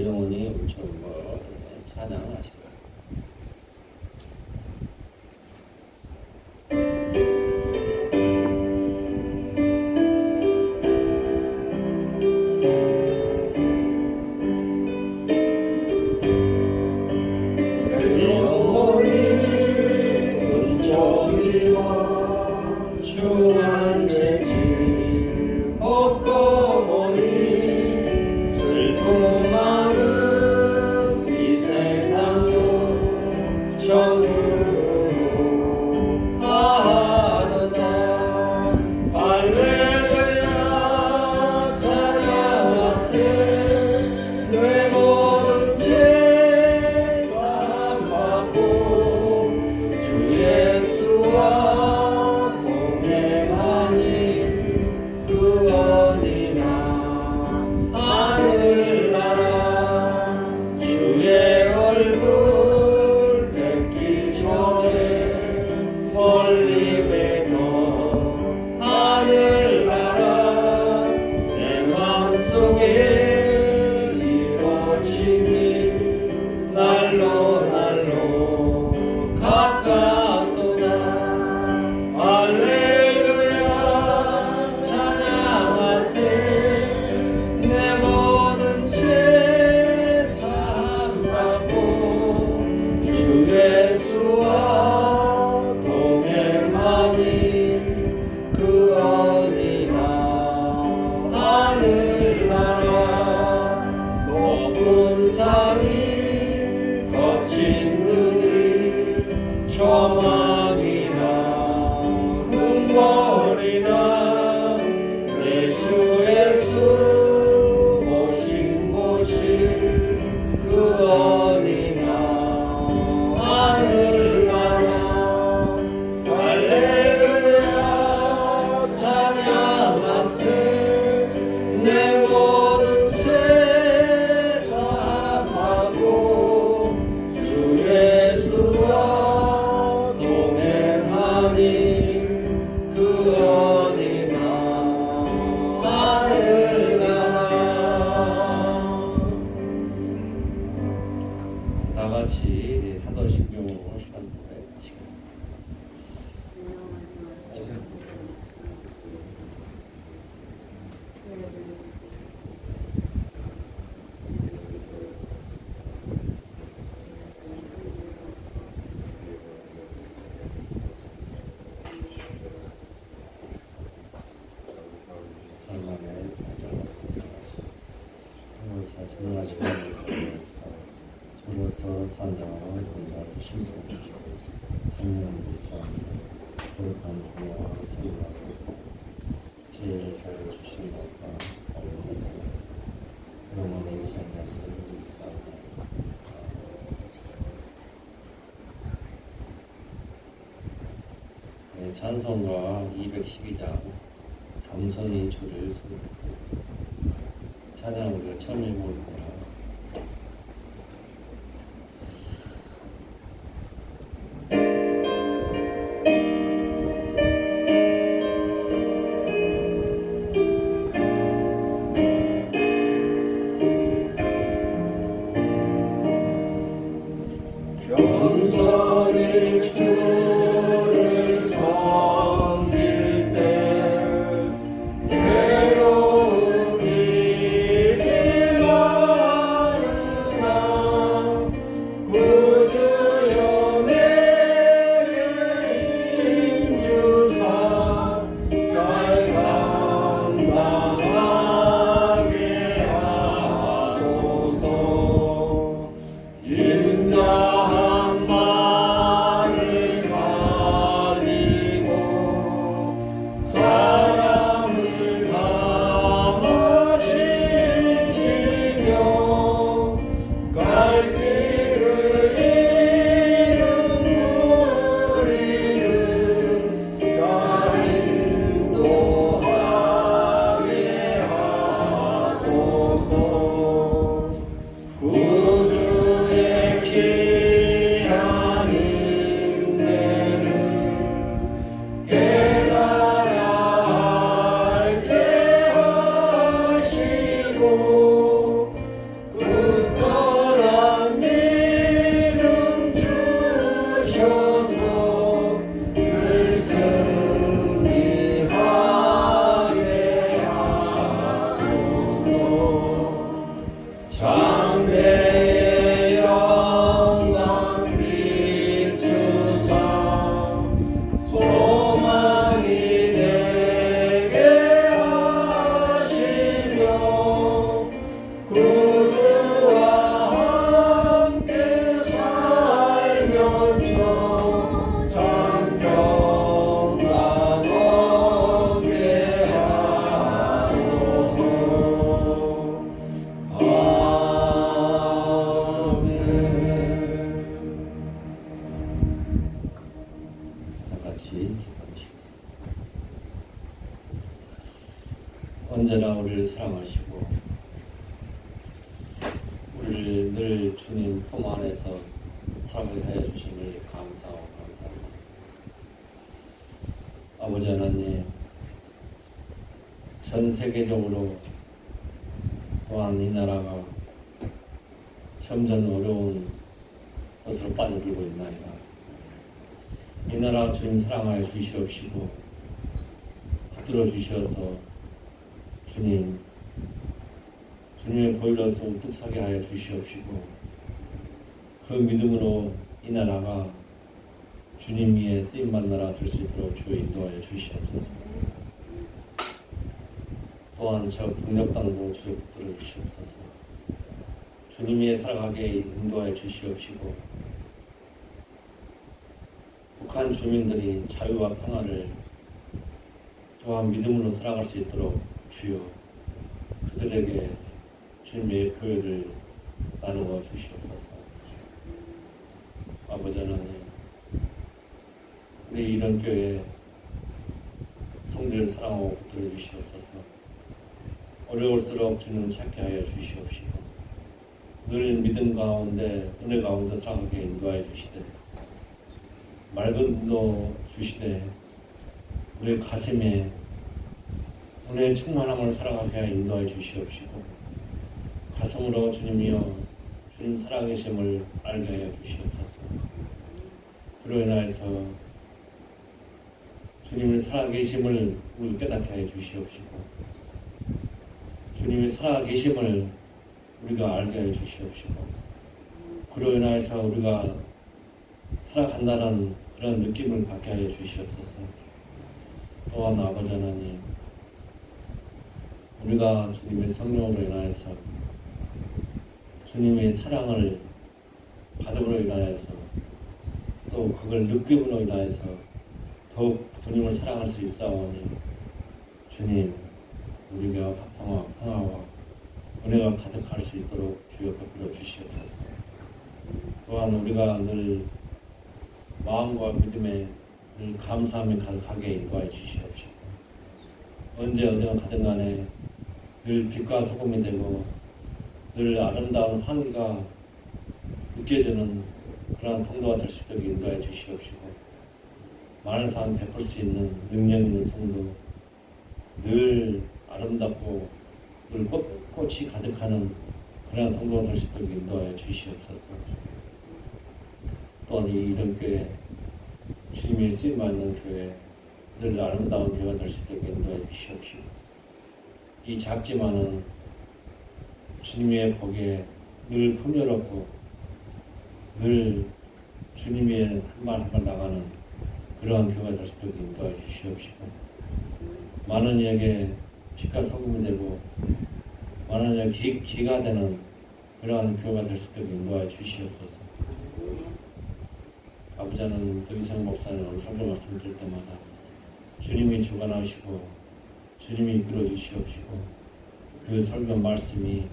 영혼이 울처는 것 찬양하시겠습니다. 다같이 사도신경 시간 하시겠습니다. 저로서 사냥을 본다는 신봉 생명불상 거룩한 공화와 생각하고 죄를 자유주신 것과 어린아이서 영원히 살렸을 믿사옵나이다. 찬송가 212장 담선이 주를 소개합니다. 찬양을 처음 읽어볼까요? 겸손히 주를 섬길 때 괴로움이 일어나 장래의 영광 비추사 소망이 되게 하시며 구주와 함께 살면서 장평강 얻게 하소서. 아멘. 다 같이 기도하시겠습니다. 언제나 우리를 사랑하시고 우리를 늘 주님 품 안에서 사랑을 하여 주심을 감사하고 감사합니다. 아버지 하나님, 전 세계적으로 또한 이 나라가 점점 어려운 것으로 빠져들고 있나이다. 이 나라 주님 사랑하여 주시옵시고 붙들어 주셔서 주님의 보혈로서 우뚝 서게 하여 주시옵시고 그 믿음으로 이 나라가 주님 위에 쓰임받는 나라 될 수 있도록 주여 인도하여 주시옵소서. 또한 저 북녘 땅도 주여 붙들어 주시옵소서. 주님 위에 살아가게 인도하여 주시옵시고 북한 주민들이 자유와 평화를 또한 믿음으로 살아갈 수 있도록 주여 그들에게 주님의 교회를 나누어 주시옵소서. 아버지 하나님, 우리 이런 교회 성도를 사랑하고 붙들어 주시옵소서. 어려울수록 주님 찾게 하여 주시옵시고 늘 믿음 가운데 은혜 가운데 살아가게 인도하여 주시되 맑은 도 주시되 우리 가슴에 은혜의 충만함을 살아가게 하여 인도하여 주시옵시고 가슴으로 주님이여 주님 살아계심을 알게 하여 주시옵소서. 그로 인하여서 주님의 살아계심을 우리 깨닫게 하여 주시옵시고 주님의 살아계심을 우리가 알게 하여 주시옵시고 그로 인하여서 우리가 살아간다는 그런 느낌을 갖게 하여 주시옵소서. 또한 아버지 하나님, 우리가 주님의 성령으로 인하여서 주님의 사랑을 받음으로 인하여서 또 그걸 느낌으로 인하여서 더욱 주님을 사랑할 수 있사오니 주님, 우리가 평화와 은혜가 가득할 수 있도록 주여 베풀어 주시옵소서. 또한 우리가 늘 마음과 믿음에 늘 감사함이 가득하게 인도하여 주시옵시고 언제 어디나 가든 간에 늘 빛과 소금이 되고 늘 아름다운 향기가 느껴지는 그러한 성도가 될 수 있도록 인도하여 주시옵시고 많은 사람 베풀 수 있는 능력 있는 성도 늘 아름답고 늘 꽃이 가득하는 그러한 성도가 될 수 있도록 인도하여 주시옵소서. 또한 이 이름교회 주님의 쓰임받는 교회 늘 아름다운 교회가 될 수 있도록 인도하여 주시옵시고 이 작지만은 주님의 복에 늘 풍요롭고 늘 주님의 한 발 한 발 나가는 그러한 교회가 될 수 있도록 인도하여 주시옵시고 많은 이에게 빛과 소금이 되고 많은 이에게 기가 되는 그러한 교회가 될 수 있도록 인도하여 주시옵소서. 아버지 하나님, 더이상 목사님 오늘 설교 말씀 드릴 때마다 주님이 주관하시고 주님이 이끌어 주시옵시고 그 설교 말씀이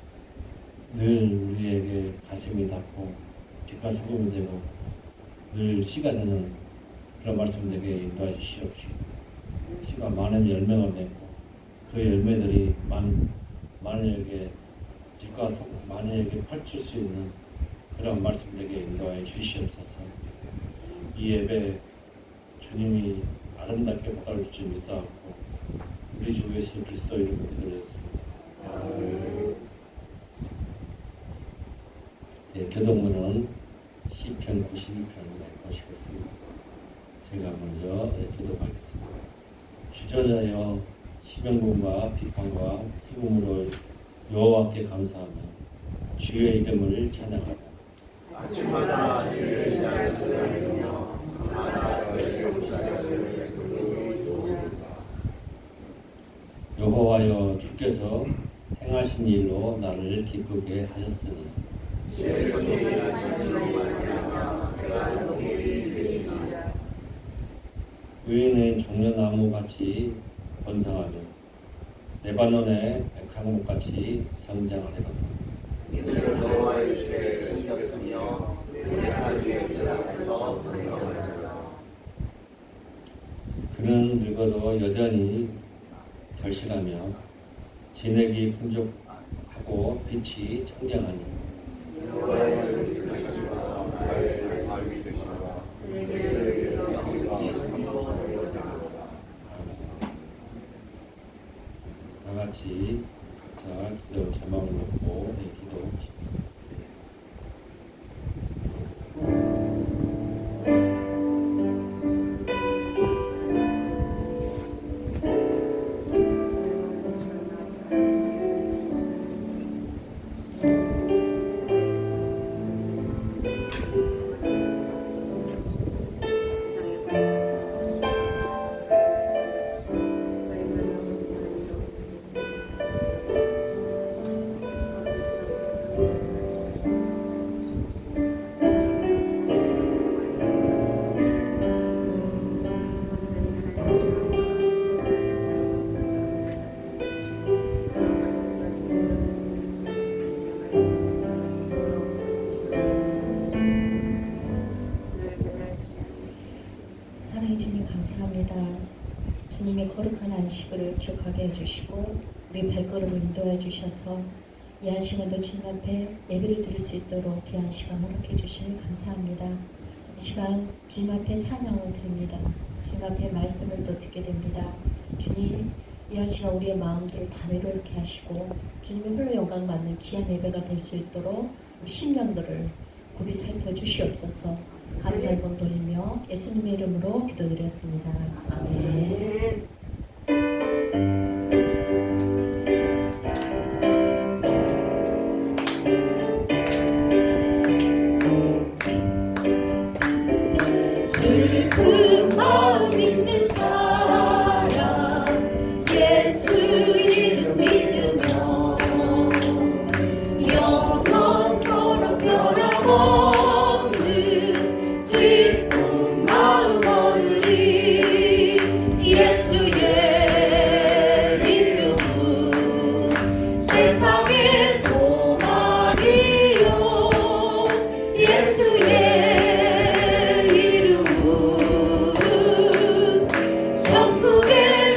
늘 우리에게 가슴이 닿고 빛과 소금이 되고 늘 씨가 되는 그런 말씀 되게 인도해 주시옵시고 씨가 많은 열매가 맺고 그 열매들이 많은에게 빛과 소금 많은에게 펼칠 수 있는 그런 말씀 되게 인도해 주시옵소서. 이 예배 주님이 아름답게 받아줄 줄 믿사옵고 우리 주 예수 그리스도 이름으로 기도드렸습니다. 네, 교동문은 시편 92편에 보시겠습니다. 제가 먼저 기도하겠습니다. 주저하여 시병군과 비판과 수금으로 여호와께 감사하며 주의 이름을 찬양하라. 아침마다 주의 시간을 기다리며 밤마다 저의 용사자를 기도하리이다. 여호와여, 주께서 행하신 일로 나를 기쁘게 하셨으니 내 손이 하시는 말이야 내가 동일이 되시리라. 의인은 종려나무같이 번성하며 레바논의 백향목같이 성장하리로다. 이들은 여호와의 집에 숨겼으며 내 하늘에 들어가서 번성하리라. 그는 늙어도 여전히 결실하며 진액이 풍족하고 빛이 청량하니 여호와의 뜻하시와 나의 마음이 되시라. 내게 영광과 행복하리로다. 다 같이 각자 기도 제목을 놓고 기도하시겠습니다. 사랑해 주님 감사합니다. 주님의 거룩한 안식을 기억하게 해주시고 우리 발걸음을 인도해 주셔서 이 한 시간도 주님 앞에 예배를 드릴 수 있도록 귀한 시간 허락해 주시니 감사합니다. 이 시간 주님 앞에 찬양을 드립니다. 주님 앞에 말씀을 또 듣게 됩니다. 주님, 이 한 시간 우리의 마음들을 다 내려놓게 하시고 주님의 홀로 영광 받는 귀한 예배가 될 수 있도록 우리 심령들을 굽이 살펴주시옵소서. 감사의 건 돌리며 예수님의 이름으로 기도드렸습니다. 아멘. 슬픈 마음 있는 사람 예수 이름 믿으며 영원토록 변함없는 기쁜 마음 얻으리. 예수의 이름은 세상의 소망이요. 예수의 천국의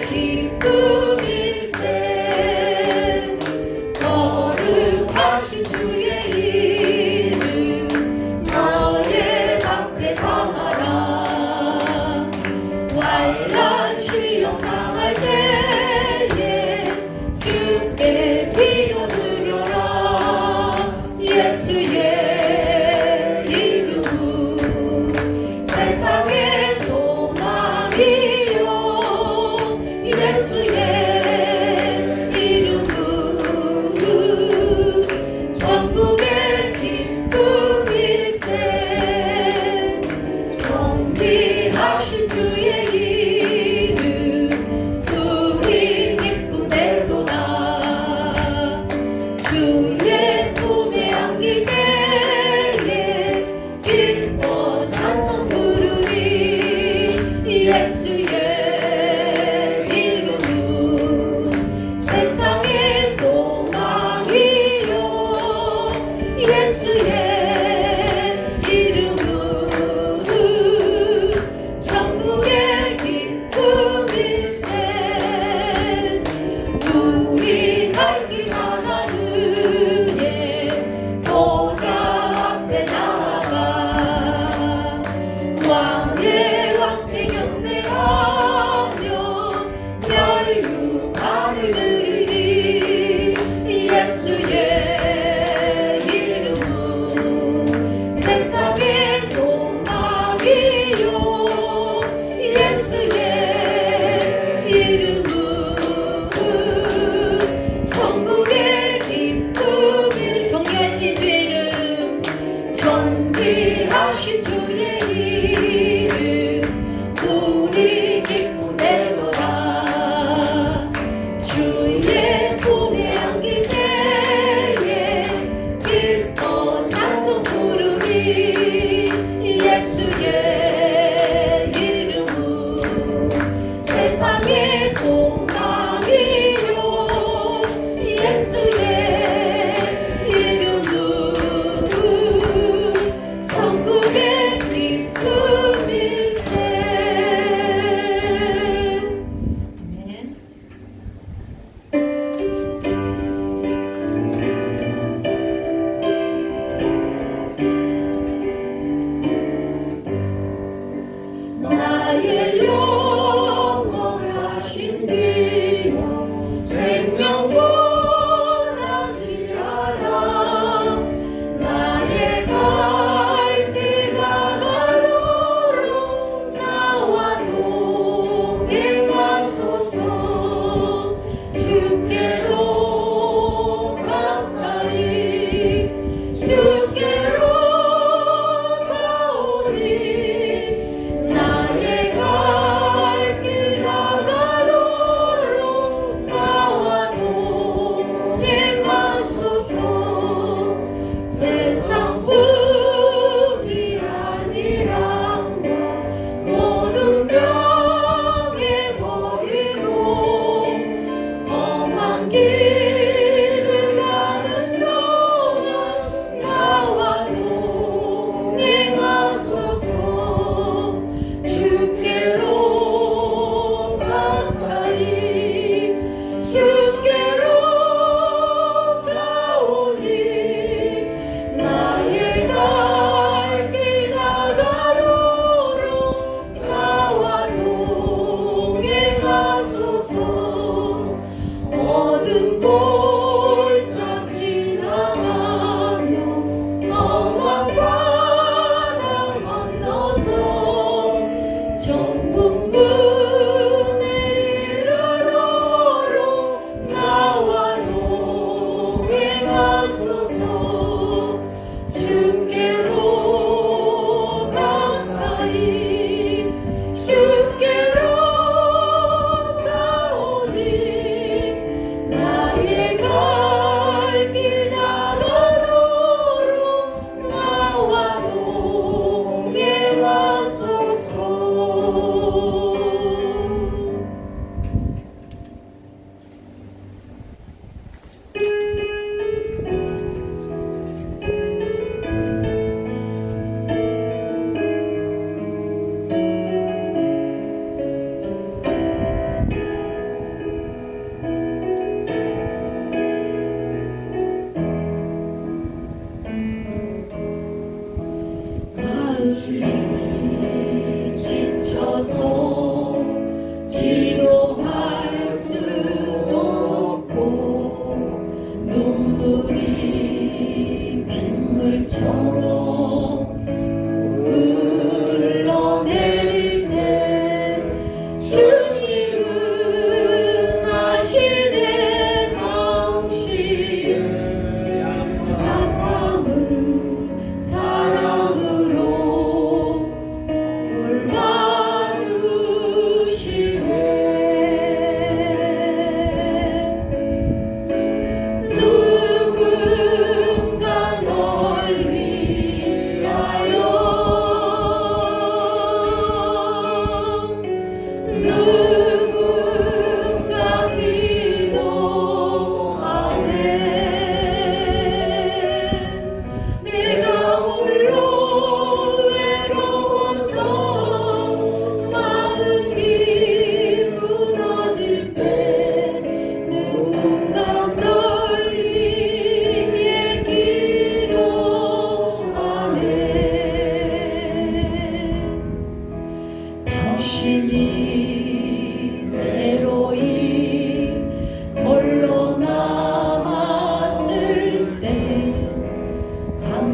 기쁨일세. 거룩하신 주의 이름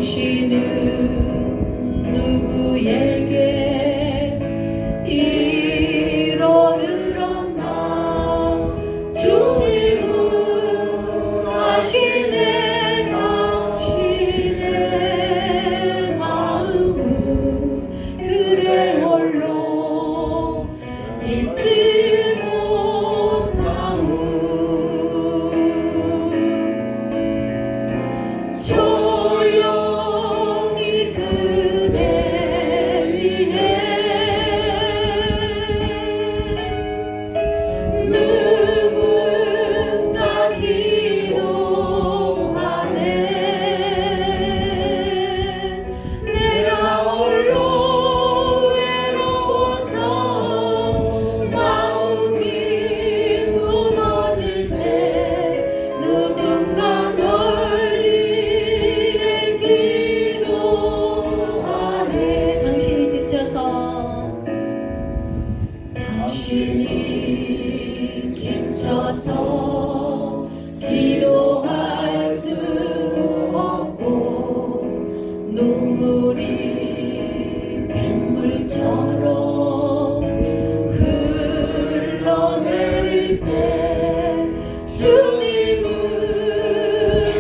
당신은 누구에게 이러느었나 주님은 아시네 당신의 마음을 그대 홀로 잊지 못하오 조용히 그대 위해 누군가 기도하네 내가 홀로 외로워서 마음이 무너질 때 누군가 널 위해 기도하네 당신이 지쳐서 기도할 수 없고 눈물이 빗물처럼 흘러내릴 때 주님은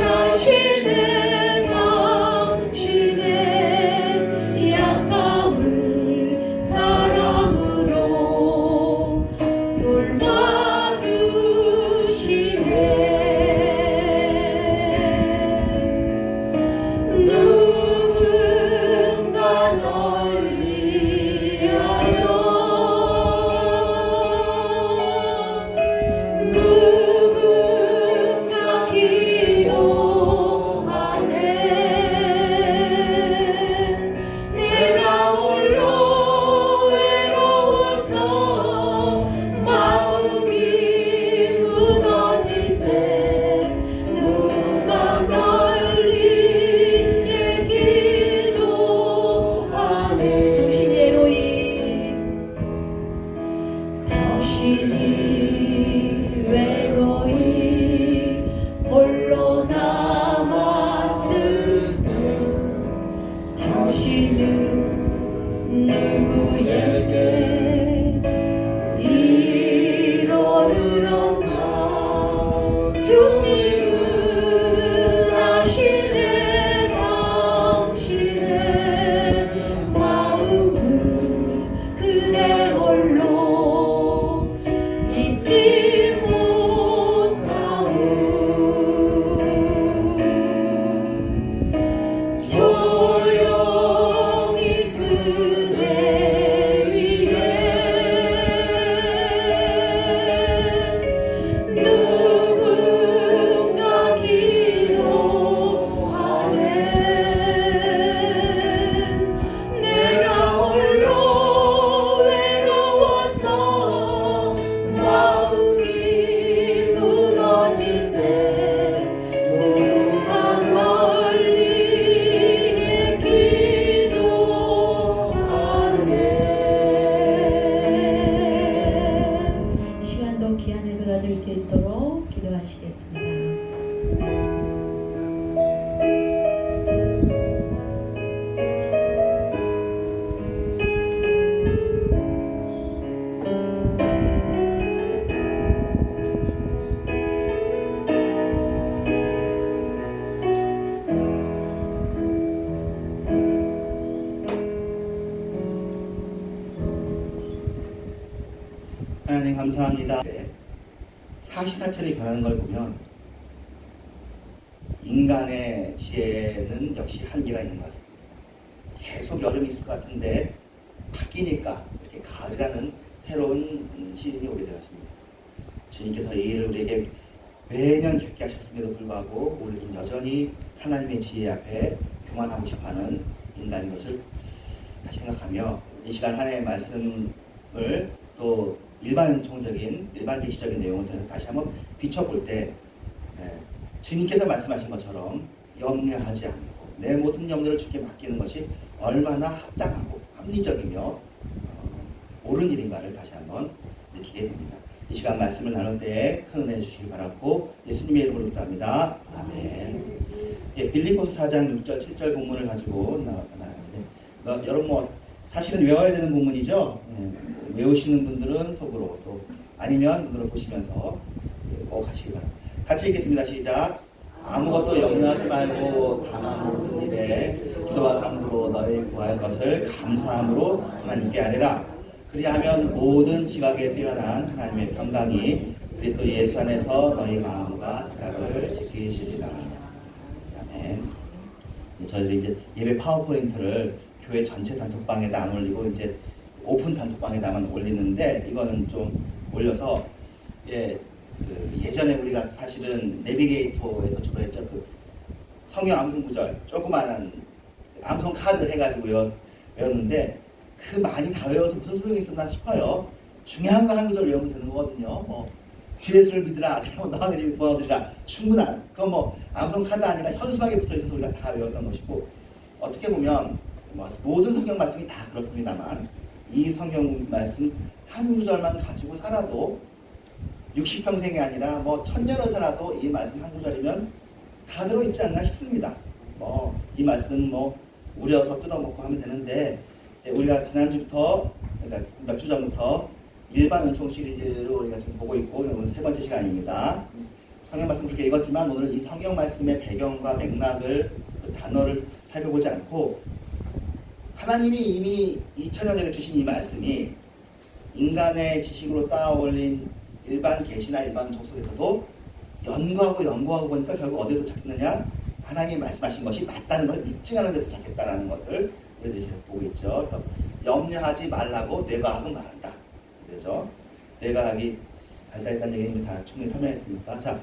아시네 당신의 약함을 사랑으로 돌봐주시네 누군가 널 위하여 누군가 기도하네 내가 홀로 외로워서 마음이 무너질 때 누군가 널 위해 기도하네 당신이 에로이 당신이 외로이 홀로 남았을 때 당신은 누구에게 이러느었나 주님은 아시네 당신의 마음을 그대 홀로 잊지 못하오 조용히 그대 위해 누군가 기도하네 내가 홀로 외로워서 마음이 무너질 때 누군가 널 위해 기도하네 이 시간도 귀한 예배가 될 수 있도록 기도하시겠습니다. 하나님 감사합니다. 사시사철이 변하는 걸 보면 인간의 지혜는 역시 한계가 있는 것 같습니다. 계속 여름이 있을 것 같은데 바뀌니까 이렇게 가을이라는 새로운 시즌이 오게 되었습니다. 주님께서 이 일을 우리에게 매년 겪게 하셨음에도 불구하고 우리는 여전히 하나님의 지혜 앞에 교만하고 싶어하는 인간인 것을 다시 생각하며 이 시간 하나님의 말씀을 또 일반 계시적인 내용을 통해서 다시 한번 비춰볼 때 주님께서 말씀하신 것처럼 염려하지 않고 내 모든 염려를 주께 맡기는 것이 얼마나 합당하고 합리적이며 옳은 일인가를 다시 한번 느끼게 됩니다. 이 시간 말씀을 나눌 때 큰 은혜 주시기 바라고 예수님의 이름으로 기도합니다. 아멘. 예, 빌립보서 4장 6절 7절 본문을 가지고 나왔는데 여러분 뭐 사실은 외워야 되는 본문이죠. 예, 외우시는 분들은 속으로 또 아니면 눈으로 보시면서 꼭 하시기 바랍니다. 같이 읽겠습니다. 시작. 아무것도 염려하지 말고 다만 모든 일에 기도와 간구로 너희 구할 것을 감사함으로 하나님께 아뢰라. 그리하면 모든 지각에 뛰어난 하나님의 평강이 그리스도 예수 안에서 너희 마음과 생각을 지키시리라. 아멘. 저희들이 이제 예배 파워포인트를 교회 전체 단톡방에다 안 올리고 이제 오픈 단톡방에다만 올리는데 이거는 좀 올려서 예전에 우리가 사실은 내비게이터에서 주로 했죠. 그 성경 암송 구절 조그마한 암송 카드 해가지고 외웠는데 그 많이 다 외워서 무슨 소용이 있었나 싶어요. 중요한 거 한 구절 외우면 되는 거거든요. 뭐 주 예수를 믿으라, 너한테 지금 도와드리라, 충분한. 그건 뭐 암송 카드 아니라 현수막에 붙어 있어서 우리가 다 외웠던 것이고, 어떻게 보면 뭐 모든 성경 말씀이 다 그렇습니다만 이 성경 말씀 한 구절만 가지고 살아도 60평생이 아니라 뭐 1000년을 살아도 이 말씀 한 구절이면 다 들어있지 않나 싶습니다. 뭐 이 말씀 뭐 우려서 뜯어먹고 하면 되는데, 우리가 지난주부터 그러니까 몇 주 전부터 일반 은총 시리즈로 우리가 지금 보고 있고 오늘 세 번째 시간입니다. 성경 말씀 그렇게 읽었지만 오늘은 이 성경 말씀의 배경과 맥락을 그 단어를 살펴보지 않고 하나님이 이미 2000년 전에 주신 이 말씀이 인간의 지식으로 쌓아 올린 일반 계시나 일반 족속에서도 연구하고 보니까 결국 어디에 도착했느냐? 하나님이 말씀하신 것이 맞다는 걸 입증하는 데 도착했다는 것을 우리들이 보고 있죠. 그래서 염려하지 말라고 뇌과학은 말한다. 그래서 뇌과학이 발달했다는 얘기는 다 충분히 설명했으니까. 자,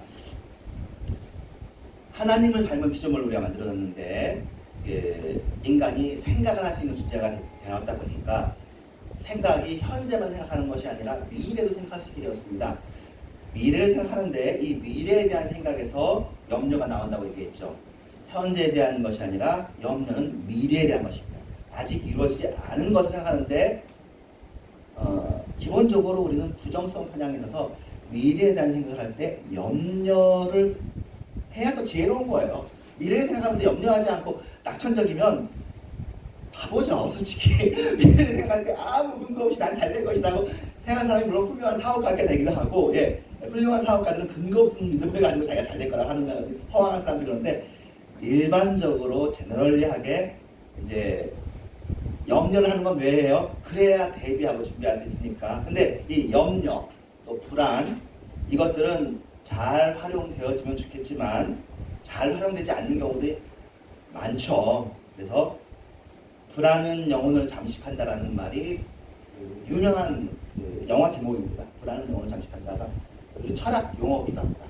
하나님을 닮은 피조물을 우리가 만들어놨는데 인간이 생각을 할 수 있는 존재가 되었다 보니까 생각이 현재만 생각하는 것이 아니라 미래도 생각할 수 있게 되었습니다. 미래를 생각하는데 이 미래에 대한 생각에서 염려가 나온다고 얘기했죠. 현재에 대한 것이 아니라 염려는 미래에 대한 것입니다. 아직 이루어지지 않은 것을 생각하는데 기본적으로 우리는 부정성 편향에 있어서 미래에 대한 생각을 할 때 염려를 해야 또 지혜로운 거예요. 미래를 생각하면서 염려하지 않고 낙천적이면 바보죠, 솔직히. 미래를 생각할 때 아무 근거 없이 난 잘 될 것이라고 생각하는 사람이 물론 훌륭한 사업가가 되기도 하고, 훌륭한 사업가들은 근거 없는 믿음을 가지고 자기가 잘 될 거라 하는 허황한 사람들이 그런데, 일반적으로 제너럴리하게 이제 염려를 하는 건 왜예요? 그래야 대비하고 준비할 수 있으니까. 근데 이 염려, 또 불안, 이것들은 잘 활용되어지면 좋겠지만 잘 활용되지 않는 경우도 많죠. 그래서 불안은 영혼을 잠식한다라는 말이 유명한 영화 제목입니다. 불안은 영혼을 잠식한다가 우리 철학 용어기도 합니다.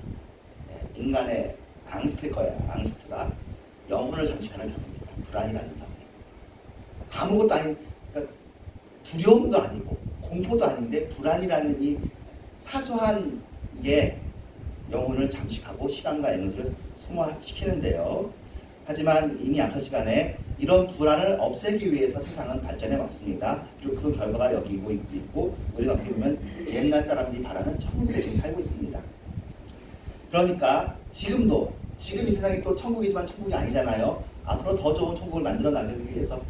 인간의 앙스트일 거예요. 앙스트가 영혼을 잠식하는 경우입니다. 불안이라는 경우. 아무것도 아닌, 그러니까 두려움도 아니고 공포도 아닌데 불안이라는 이 사소한 게 영혼을 잠식하고 시간과 에너지를 소모시키는데요. 하지만 이미 앞서 시간에 이런 불안을 없애기 위해서 세상은 발전해 왔습니다. 그리고 그 결과가 여기 있고 우리는 어떻게 보면 옛날 사람들이 바라는 천국에 지금 살고 있습니다. 그러니까 지금 이 세상이 또 천국이지만 천국이 아니잖아요. 앞으로 더 좋은 천국을 만들어 나가기 위해서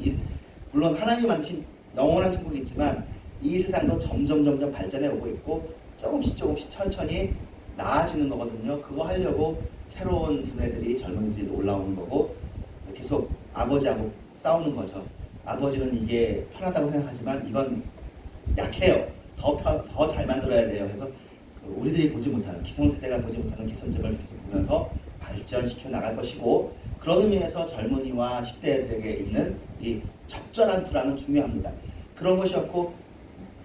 물론 하나님이 만드신 영원한 천국이 있지만 이 세상도 점점 발전해 오고 있고 조금씩 천천히 나아지는 거거든요. 그거 하려고 새로운 두뇌들이 젊은이들이 올라오는 거고 계속 아버지하고 싸우는 거죠. 아버지는 이게 편하다고 생각하지만 이건 약해요. 더 잘 만들어야 돼요. 그래서 우리들이 보지 못하는 기성세대가 보지 못하는 개선점을 계속 보면서 발전시켜 나갈 것이고, 그런 의미에서 젊은이와 10대들에게 있는 이 적절한 불안은 중요합니다. 그런 것이 없고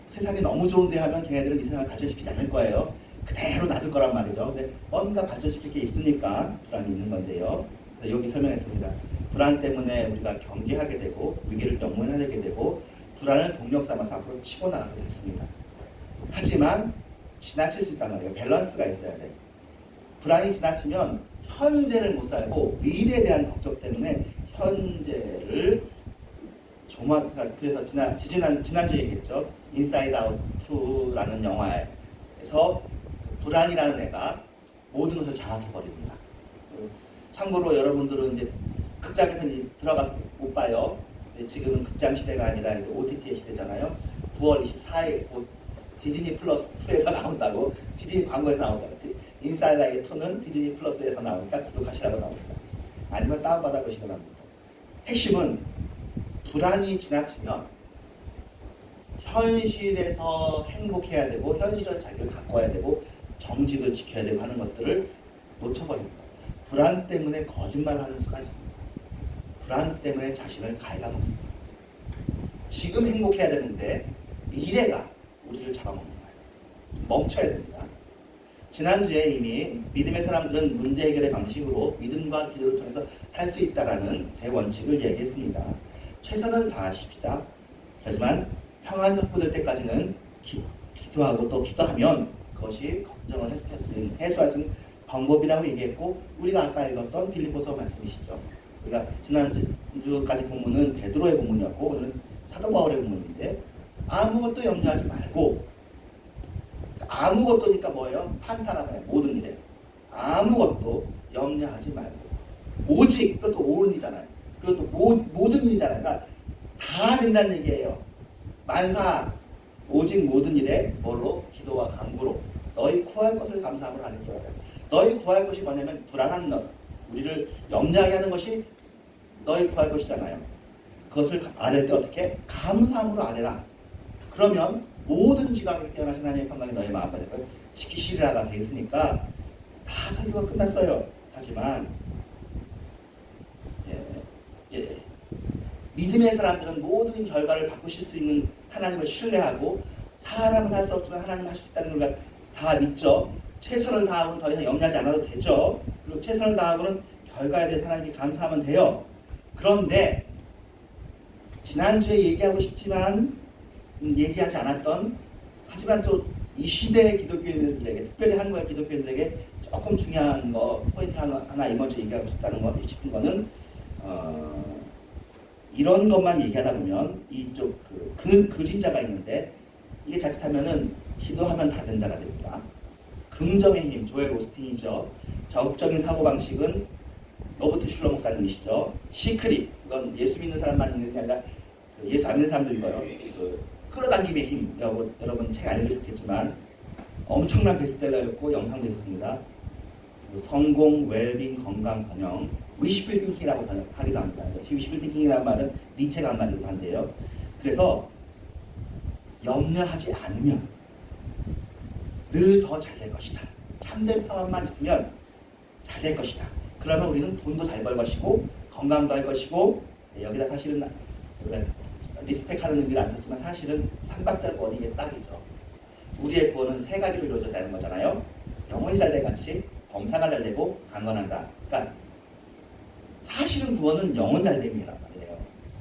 세상이 너무 좋은데 하면 걔네들은 이 세상을 발전시키지 않을 거예요. 그대로 놔둘 거란 말이죠. 근데 뭔가 발전시킬 게 있으니까 불안이 있는 건데요. 여기 설명했습니다. 불안 때문에 우리가 경계하게 되고 위기를 영면하게 되고 불안을 동력 삼아서 앞으로 치고 나가게 됐습니다. 하지만 지나칠 수 있단 말이에요. 밸런스가 있어야 돼요. 불안이 지나치면 현재를 못 살고 미래에 대한 걱정 때문에 현재를 그래서 지난주에 얘기했죠. 인사이드 아웃 2라는 영화에서 불안이라는 애가 모든 것을 장악해버립니다. 참고로 여러분들은 이제 극장에서 이제 들어가서 못 봐요. 지금은 극장 시대가 아니라 OTT의 시대잖아요. 9월 24일 디즈니 플러스 2에서 나온다고. 디즈니 광고에서 나온다고. 인사이드 아이 2는 디즈니 플러스에서 나오니까 구독하시라고 나옵니다. 아니면 다운받아 보시기 바랍니다. 핵심은 불안이 지나치면 현실에서 행복해야 되고 현실에서 자기를 가꿔야 되고 정직을 지켜야 되고 하는 것들을 놓쳐버립니다. 불안 때문에 거짓말하는 수가 있습니다. 불안 때문에 자신을 갉아먹습니다. 지금 행복해야 되는데 미래가 우리를 잡아먹는 거예요. 멈춰야 됩니다. 지난주에 이미 믿음의 사람들은 문제 해결의 방식으로 믿음과 기도를 통해서 할 수 있다라는 대원칙을 얘기했습니다. 최선을 다하십시다. 하지만 평안이 확보될 때까지는 기도하고 또 기도하면 그것이 걱정을 해소할 수 있는 방법이라고 얘기했고, 우리가 아까 읽었던 빌립보서 말씀이시죠. 우리가 지난주까지 본문은 베드로의 본문이었고 오늘은 사도 바울의 본문인데, 아무것도 염려하지 말고, 아무것도니까 뭐예요? 판타나봐요. 모든 일에 아무것도 염려하지 말고, 오직 그것도 only잖아요. 그것도 모든 일이잖아요. 그러니까 다 된다는 얘기예요. 만사 오직 모든 일에 뭘로? 기도와 간구로 너희 구할 것을 감사함으로 하는 거예요. 너희 구할 것이 뭐냐면 불안한 것, 우리를 염려하게 하는 것이 너희 구할 것이잖아요. 그것을 아랠 때 어떻게? 감사함으로 아뢰라. 그러면 모든 지각에 깨어나신 하나님의 평강이 너희 마음까지 지키시리라가 되어 있으니까 다 설교가 끝났어요. 하지만 믿음의 사람들은 모든 결과를 바꾸실 수 있는 하나님을 신뢰하고, 사람은 할 수 없지만 하나님 하실 수 있다는 걸 다 믿죠. 최선을 다하고는 더 이상 염려하지 않아도 되죠. 그리고 최선을 다하고는 결과에 대해서 하나님께 감사하면 돼요. 그런데 지난주에 얘기하고 싶지만 얘기하지 않았던, 하지만 또 이 시대의 기독교인들에게, 특별히 한국의 기독교인들에게 조금 중요한 거, 포인트 하나 먼저 얘기하고 싶은 거는 이런 것만 얘기하다 보면 이쪽 그림자가 있는데, 이게 자칫하면은 기도하면 다 된다가 됩니다. 긍정의 힘, 조엘 오스틴이죠. 적극적인 사고방식은 로버트 슐러 목사님이시죠. 시크릿, 이건 예수 믿는 사람만 있는 게 아니라 예수 안 믿는 사람도 읽어요. 끌어당김의 힘, 여러분 책 안 읽으셨겠지만 엄청난 베스트셀러였고 영상도 있었습니다. 성공, 웰빙, 건강, 번영, 위시풀 띵킹이라고 하기도 합니다. 위시풀 띵킹이라는 말은 니체가 한 말이기도 한데요. 그래서 염려하지 않으면 늘 더 잘 될 것이다. 참된 평안만 있으면 잘 될 것이다. 그러면 우리는 돈도 잘 벌 것이고 건강도 할 것이고, 여기다 사실은 리스펙하는 의미를 안 썼지만 사실은 삼박자 원인의 딱이죠. 우리의 구원은 세 가지로 이루어졌다는 거잖아요. 영혼이 잘 된 같이, 범사가 잘 되고 강건한다. 그러니까 사실은 구원은 영혼 잘됨이란 말이에요.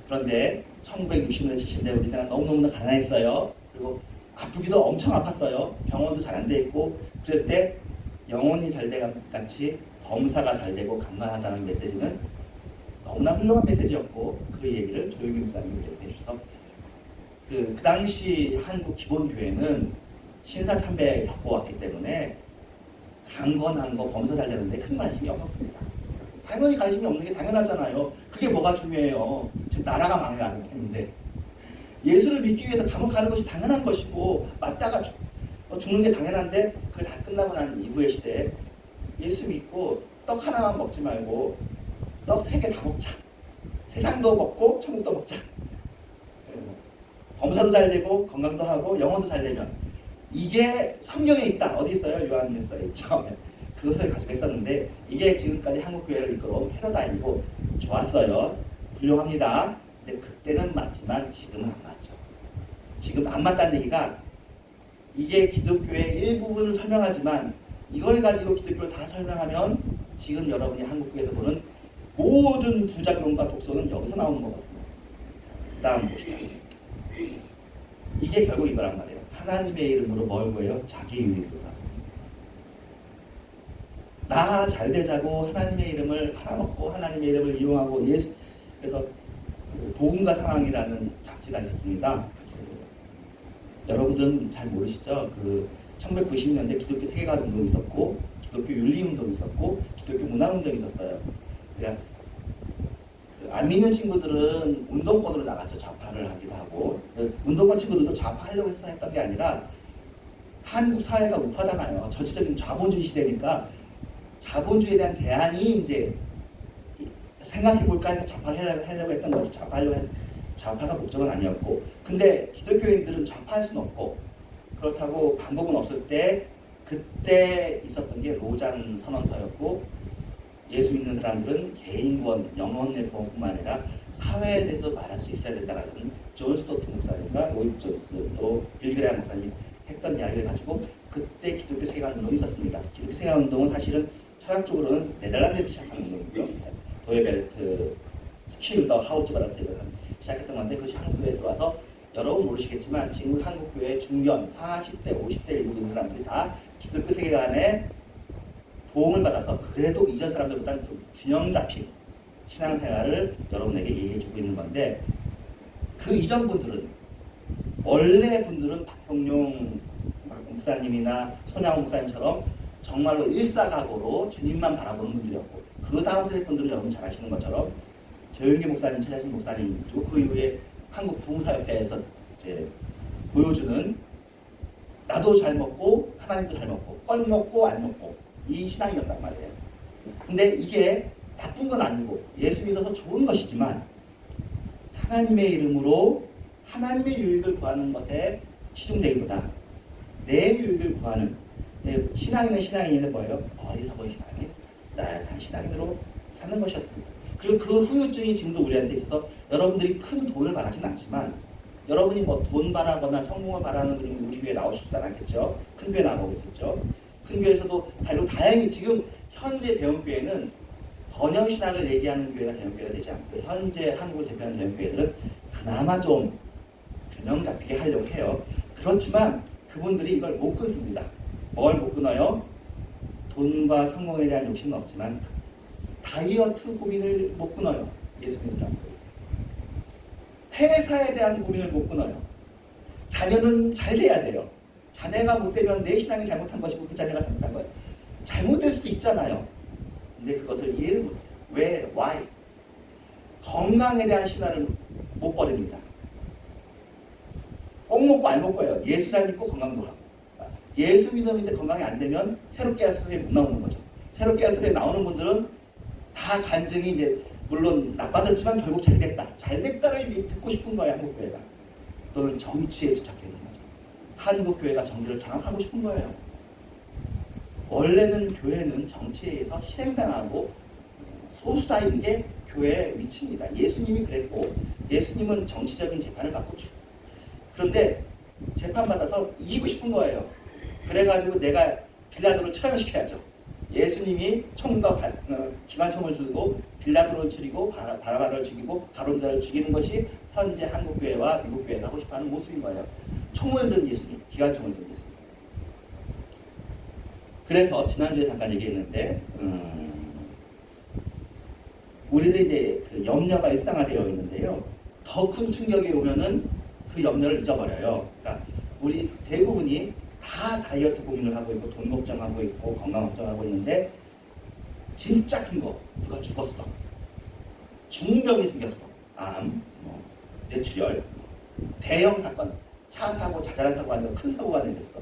그런데 1960년대 70년대 우리나라 너무너무 가난했어요. 그리고 아프기도 엄청 아팠어요. 병원도 잘 안 돼 있고, 그럴 때 영혼이 잘 된 같이 범사가 잘 되고 강건하다는 메시지는 너무나 훌륭한 메시지였고, 그 얘기를 조용기 목사님이 해주셔서 그 당시 한국 기본교회는 신사참배 겪어왔기 때문에 강건한 거, 범사 잘 되는데 큰 관심이 없었습니다. 당연히 관심이 없는 게 당연하잖아요. 그게 뭐가 중요해요. 지금 나라가 망해가는 편인데, 예수를 믿기 위해서 감옥 가는 것이 당연한 것이고, 맞다가 죽는 게 당연한데, 그게 다 끝나고 난 이후의 시대에 예수 믿고 떡 하나만 먹지 말고 떡 3개 다 먹자. 세상도 먹고 천국도 먹자. 범사도 잘 되고 건강도 하고 영혼도 잘 되면, 이게 성경에 있다. 어디 있어요? 요한일서에 있죠. 그것을 가지고 있었는데, 이게 지금까지 한국교회를 이끌어온 패러다임이고 좋았어요. 훌륭합니다. 근데 그때는 맞지만 지금은 안 맞죠. 지금 안 맞다는 얘기가, 이게 기독교의 일부분을 설명하지만 이걸 가지고 기독교를 다 설명하면 지금 여러분이 한국교회에서 보는 모든 부작용과 독소는 여기서 나오는 거거든요. 다음 봅시다. 이게 결국 이거란 말이에요. 하나님의 이름으로 뭘 구해요? 자기 유익을 하고. 나 잘 되자고 하나님의 이름을 팔아먹고 하나님의 이름을 이용하고, 예수, 그래서 복음과 사랑이라는 잡지가 있었습니다. 여러분들은 잘 모르시죠? 1990년대 기독교 세계화 운동이 있었고, 기독교 윤리 운동이 있었고, 기독교 문화 운동이 있었어요. 그러니까 안 믿는 친구들은 운동권으로 나갔죠. 좌파를 하기도 하고. 운동권 친구들도 좌파하려고 해서 했던 게 아니라 한국 사회가 우파잖아요. 전체적인 자본주의 시대니까 자본주의에 대한 대안이 이제 생각해볼까 해서 좌파를 하려고 했던 거지. 좌파가 목적은 아니었고. 근데 기독교인들은 좌파할 수는 없고, 그렇다고 방법은 없을 때 그때 있었던 게 로잔 선언서였고, 예수 믿는 사람들은 개인 구원, 영혼의 구원뿐만 아니라 사회에 대해서 말할 수 있어야 된다라는 존 스토트 목사님과 로이드 존스 또 빌그레암 목사님이 했던 이야기를 가지고 그때 기독교 세계화운동이 있었습니다. 기독교 세계화운동은 사실은 철학적으로는 네덜란드에서 시작한 운동이고요. 도에벨트, 스킬더, 하우츠바라트를 시작했던 건데 그것이 한국교회에 들어와서 여러분 모르시겠지만 지금 한국교회 중견 40대, 50대 일부 있는 사람들이 다 기독교 세계관에 도움을 받아서 그래도 이전 사람들보다는 좀 균형 잡힌 신앙생활을 여러분에게 얘기해주고 있는 건데 그 이전 분들은 원래 분들은 박형룡 목사님이나 손양호 목사님처럼 정말로 일사각오로 주님만 바라보는 분들이었고 그 다음 세대 분들은 여러분 잘 아시는 것처럼 조영기 목사님, 최자신 목사님 그리고 그 이후에 한국 부흥사협회에서 이제 보여주는 나도 잘 먹고 하나님도 잘 먹고 껄 먹고 안 먹고 이 신앙이었단 말이에요. 근데 이게 나쁜 건 아니고 예수 믿어서 좋은 것이지만 하나님의 이름으로 하나님의 유익을 구하는 것에 치중되기보다 내 유익을 구하는 신앙인은 신앙인인데 뭐예요? 어리석은 신앙인, 나약한 신앙인으로 사는 것이었습니다. 그리고 그 후유증이 지금도 우리한테 있어서 여러분들이 큰 돈을 바라진 않지만 여러분이 뭐 돈 바라거나 성공을 바라는 분이 우리 교회에 나오시지 않겠죠? 큰 교회 나오겠죠? 큰 교회에서도 다행히 지금 현재 대형교회는 번영신학을 얘기하는 교회가 대형교회가 되지 않고 현재 한국을 대표하는 대형교회들은 그나마 좀 균형 잡히게 하려고 해요. 그렇지만 그분들이 이걸 못 끊습니다. 뭘 못 끊어요? 돈과 성공에 대한 욕심은 없지만 다이어트 고민을 못 끊어요. 예수 믿는 사람들. 회사에 대한 고민을 못 끊어요. 자녀는 잘 돼야 돼요. 자녀가 못 되면 내 신앙이 잘못한 것이고 그 자녀가 잘못한 거예요. 잘못될 수도 있잖아요. 근데 그것을 이해를 못해요. 왜? Why? 건강에 대한 신화를 못 버립니다. 꼭 먹고 안 먹고요. 예수 잘 믿고 건강도 하고. 예수 믿음인데 건강이 안 되면 새롭게 해서에 못 나오는 거죠. 새롭게 해서에 나오는 분들은 다 간증이 이제 물론 나빠졌지만 결국 잘 됐다. 잘 됐다를 듣고 싶은 거예요. 한국교회가. 또는 정치에 집착해 있는 거죠. 한국교회가 정치를 장악하고 싶은 거예요. 원래는 교회는 정치에 의해서 희생당하고 소수자인 게 교회의 위치입니다. 예수님이 그랬고 예수님은 정치적인 재판을 받고 죽고 그런데 재판받아서 이기고 싶은 거예요. 그래가지고 내가 빌라도를 처형시켜야죠. 예수님이 총과 기관총을 들고 빌라도를 죽이고 바라바를 죽이고 가론자를 죽이는 것이 현재 한국교회와 미국교회가 하고 싶어하는 모습인 거예요. 총을 든 예수님, 기관총을 든 예수님. 그래서 지난주에 잠깐 얘기했는데 우리들이 이제 그 염려가 일상화되어 있는데요. 더 큰 충격이 오면은 그 염려를 잊어버려요. 그러니까 우리 대부분이 다 다이어트 고민을 하고 있고 돈 걱정하고 있고 건강 걱정하고 있는데 진짜 큰 거 누가 죽었어. 중병이 생겼어. 암, 뇌출혈, 대형 사건, 차 타고 자잘한 사고가 아니고 큰 사고가 생겼어.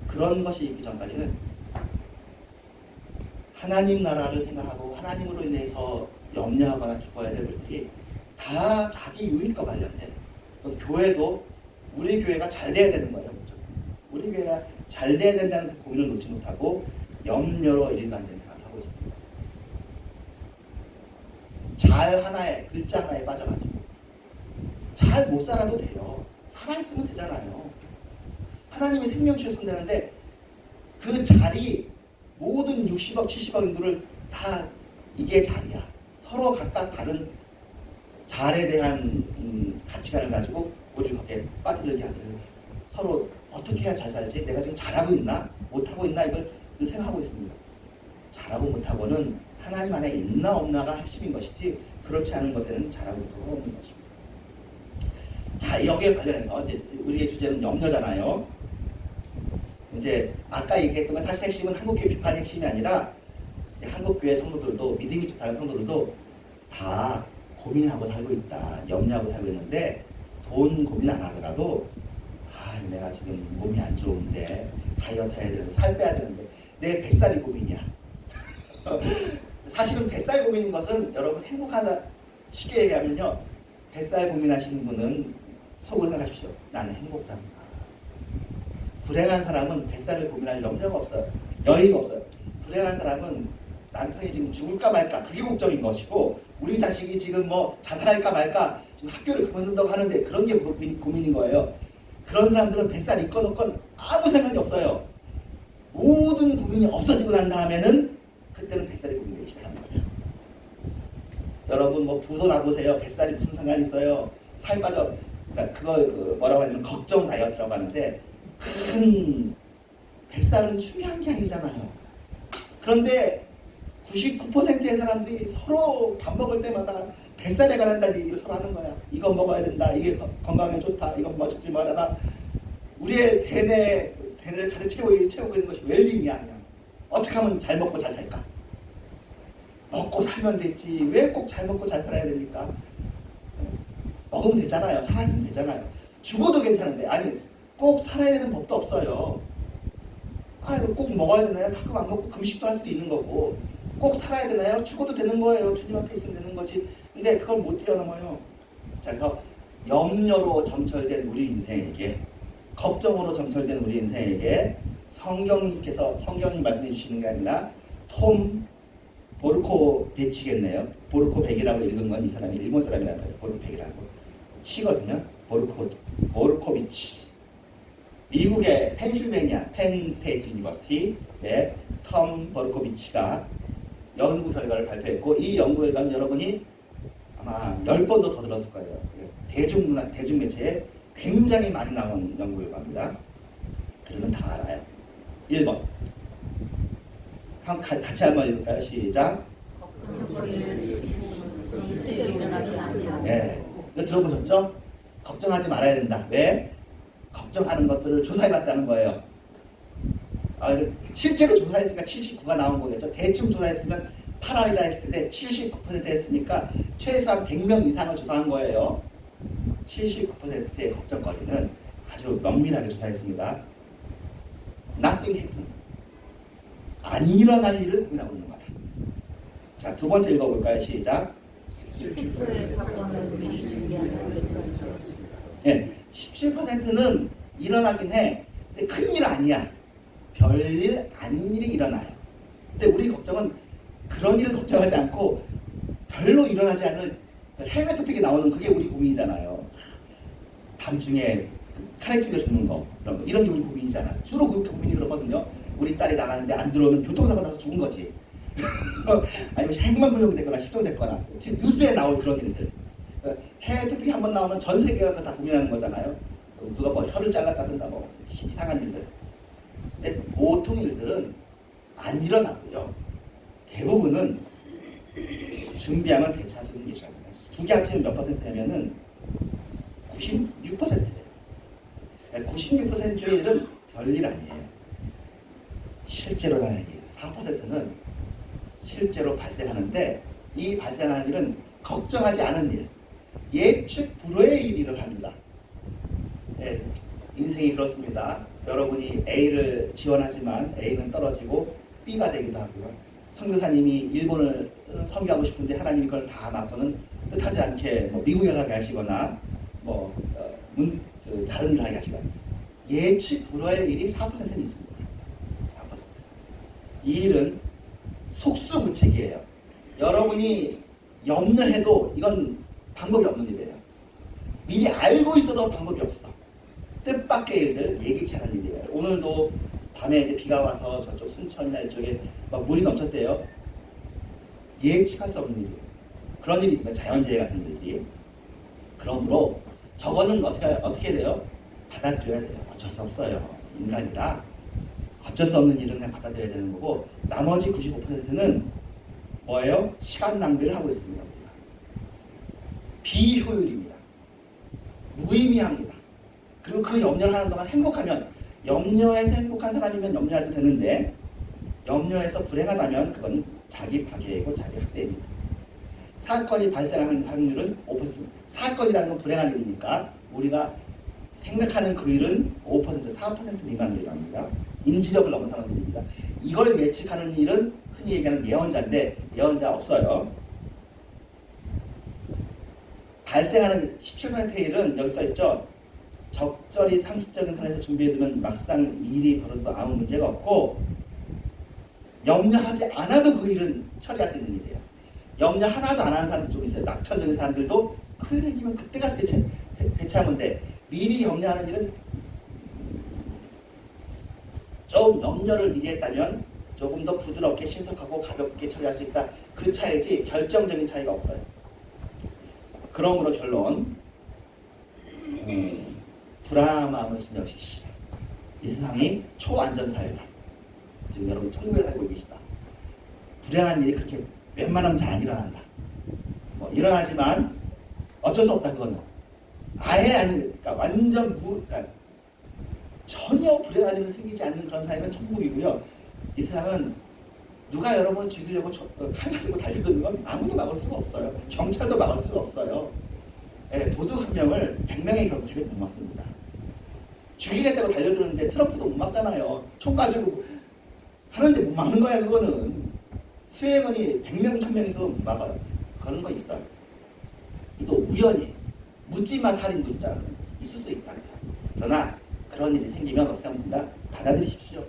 그런 것이 있기 전까지는 하나님 나라를 생각하고 하나님으로 인해서 염려하거나 기뻐해야 될 것들이 다 자기 유익과 관련돼. 또 교회도 우리 교회가 잘 돼야 되는 거예요. 우리 교회가 잘 돼야 된다는 그 고민을 놓지 못하고 염려로 일관된 생각을 하고 있습니다. 잘 하나에, 글자 하나에 빠져가지고 잘 못 살아도 돼요. 살아있으면 되잖아요. 하나님이 생명 주셨으면 되는데 그 자리 모든 60억, 70억 인구를 다 이게 자리야. 서로 각각 다른 잘에 대한 가치관을 가지고 우리를 거기에 빠져들게 하거든요. 서로 어떻게 해야 잘 살지? 내가 지금 잘하고 있나? 못하고 있나? 이걸 생각하고 있습니다. 잘하고 못하고는 하나님 안에 있나 없나가 핵심인 것이지 그렇지 않은 것에는 잘하고 못하고 없는 것입니다. 자, 여기에 관련해서 이제 우리의 주제는 염려잖아요. 이제 아까 얘기했던 건 사실 핵심은 한국교회 비판의 핵심이 아니라 한국교회 성도들도 믿음이 좀 다른 성도들도 다 고민하고 살고 있다, 염려하고 살고 있는데 돈 고민 안 하더라도 내가 지금 몸이 안 좋은데 다이어트 해야 되는데 살 빼야 되는데 내 뱃살이 고민이야. 사실은 뱃살 고민인 것은 여러분 행복하다 쉽게 얘기하면요, 뱃살 고민하시는 분은 속으로 생각하십시오. 나는 행복합니다. 불행한 사람은 뱃살을 고민할 염려가 없어요. 여유가 없어요. 불행한 사람은 남편이 지금 죽을까 말까 그게 걱정인 것이고, 우리 자식이 지금 뭐 자살할까 말까 지금 학교를 그만둔다고 하는데 그런 게 고민인 거예요. 그런 사람들은 뱃살 있건 없건 아무 상관이 없어요. 모든 고민이 없어지고 난 다음에는 그때는 뱃살이 고민되기 시작하는 거예요. 여러분 뭐 부도 나보세요. 뱃살이 무슨 상관이 있어요? 살 빠져. 그러니까 그걸 뭐라고 하냐면 걱정 다이어트라고 하는데, 큰 뱃살은 중요한 게 아니잖아요. 그런데 99%의 사람들이 서로 밥 먹을 때마다 뱃살에 관한 얘기를 서로 하는 거야. 이거 먹어야 된다. 이게 건강에 좋다. 이거 먹지 말아라. 우리의 대뇌를 가득 채우고 있는 것이 웰빙이야. 그냥. 어떻게 하면 잘 먹고 잘 살까? 먹고 살면 됐지. 왜 꼭 잘 먹고 잘 살아야 됩니까? 먹으면 되잖아요. 살아있으면 되잖아요. 죽어도 괜찮은데. 아니, 꼭 살아야 되는 법도 없어요. 이거 꼭 먹어야 되나요? 가끔 안 먹고 금식도 할 수도 있는 거고. 꼭 살아야 되나요? 죽어도 되는 거예요. 주님 앞에 있으면 되는 거지. 근데 그걸 못 뛰어넘어요. 자, 그래서 염려로 점철된 우리 인생에게, 걱정으로 점철된 우리 인생에게 성경이 말씀해 주시는 게 아니라 톰 보르코비치겠네요. 보르코백이라고 읽은 건 이 사람이 일본 사람이라고 해요. 보르코백이라고 치거든요. 보르코비치. 미국의 펜실베니아 펜 스테이트 유니버시티의 톰 보르코비치가 연구 결과를 발표했고, 이 연구 결과는 여러분이 아마 10번도 더 들었을 거예요. 대중매체에 굉장히 많이 나온 연구 결과입니다. 그러면 다 알아요. 1번. 같이 한번 읽을까요? 시작. 네. 이거 들어보셨죠? 걱정하지 말아야 된다. 왜? 걱정하는 것들을 조사해봤다는 거예요. 실제로 조사했으니까 79가 나온 거겠죠. 대충 조사했으면 8알이다 했을 텐데 79% 했으니까 최소한 100명 이상을 조사한 거예요. 79%의 걱정거리는 아주 면밀하게 조사했습니다. Nothing happened. 안 일어날 일을 고민하고 있는 거다. 자, 두 번째 읽어볼까요? 시작. 10%의 사건을 미리 준비하는 네, 17%는 일어나긴 해. 근데 큰일 아니야. 별일 아닌 일이 일어나요. 근데 우리 걱정은 그런 일을 걱정하지 않고 별로 일어나지 않는 해외 토픽이 나오는 그게 우리 고민이잖아요. 밤중에 칼에 찔려 죽는 거, 이런 게 우리 고민이잖아. 주로 그 고민이 그렇거든요. 우리 딸이 나가는데 안 들어오면 교통사고 나서 죽은 거지. 아니면 핵만 불명이 되거나 실종됐거나 뉴스에 나올 그런 일들. 해외 토픽이 한번 나오면 전 세계가 그거 다 고민하는 거잖아요. 누가 뭐 혀를 잘랐다든가 뭐 이상한 일들. 근데 보통 일들은 안 일어나고요. 대부분은 준비하면 대처할 수 있는 일이라고 해요. 두 개 합치면 몇 퍼센트냐면은 96%예요. 96%의 일은 별일 아니에요. 실제로 나는 일 4%는 실제로 발생하는데, 이 발생하는 일은 걱정하지 않은 일, 예측 불허의 일을 합니다. 네, 인생이 그렇습니다. 여러분이 A를 지원하지만 A는 떨어지고 B가 되기도 하고요. 선교사님이 일본을 선교하고 싶은데 하나님이 그걸 다 막고는 뜻하지 않게 뭐 미국에 가게 하시거나 뭐 다른 일을 하게 하시거나, 예측 불허의 일이 4%는 있습니다. 4%. 이 일은 속수무책이에요. 여러분이 염려해도 이건 방법이 없는 일이에요. 미리 알고 있어도 방법이 없어. 뜻밖의 일들, 예기치 않은 일이에요. 오늘도 밤에 이제 비가 와서 저쪽 순천이나 이쪽에 막 물이 넘쳤대요. 예측할 수 없는 일이에요. 그런 일이 있으면 자연재해 같은 일이. 그러므로 저거는 어떻게 돼요? 받아들여야 돼요. 어쩔 수 없어요. 인간이라 어쩔 수 없는 일은 그냥 받아들여야 되는 거고, 나머지 95%는 뭐예요? 시간 낭비를 하고 있습니다. 우리가. 비효율입니다. 무의미합니다. 그리고 그 염려를 하는 동안 행복하면, 염려해서 행복한 사람이면 염려해도 되는데, 염려해서 불행하다면 그건 자기 파괴이고 자기 학대입니다. 사건이 발생하는 확률은 5%. 사건이라는 건 불행한 일이니까 우리가 생각하는 그 일은 5%, 4% 미만으로 합니다. 인지력을 넘어서는 일입니다. 이걸 예측하는 일은 흔히 얘기하는 예언자인데 예언자 없어요. 발생하는 17%의 일은 여기 써있죠. 적절히 상식적인 선에서 준비해두면 막상 일이 벌어도 아무 문제가 없고 염려하지 않아도 그 일은 처리할 수 있는 일이에요. 염려 하나도 안 하는 사람들 좀 있어요. 낙천적인 사람들도 큰일 생기면 그때 가서 대처하면 돼. 미리 염려하는 일은 좀 염려를 미리 했다면 조금 더 부드럽게 신속하고 가볍게 처리할 수 있다. 그 차이지 결정적인 차이가 없어요. 그러므로 결론 불안한 마음을 신경쓰시라. 이 세상이 초안전사회다. 지금 여러분 천국에 살고 계시다. 불행한 일이 그렇게 웬만하면 잘 안 일어난다. 뭐 일어나지만 어쩔 수 없다 그거는. 아예 아니, 그러니까 완전 그러니까 전혀 불행한 일은 생기지 않는 그런 사회는 천국이고요. 이 세상은 누가 여러분을 죽이려고 칼 가지고 달려드는 건 아무도 막을 수가 없어요. 경찰도 막을 수가 없어요. 예, 도둑 한 명을 100명의 경찰이 못 막습니다. 죽이겠다고 달려드는데 트럼프도 못 막잖아요. 총 가지고 하는데 못 막는 거야 그거는. 수행원이 100명, 1000명 있어도 못 막아요. 그런 거 있어요. 또 우연히 묻지마 살인도 있을 수 있다. 그러나 그런 일이 생기면 어떻게 하면 된다? 받아들이십시오.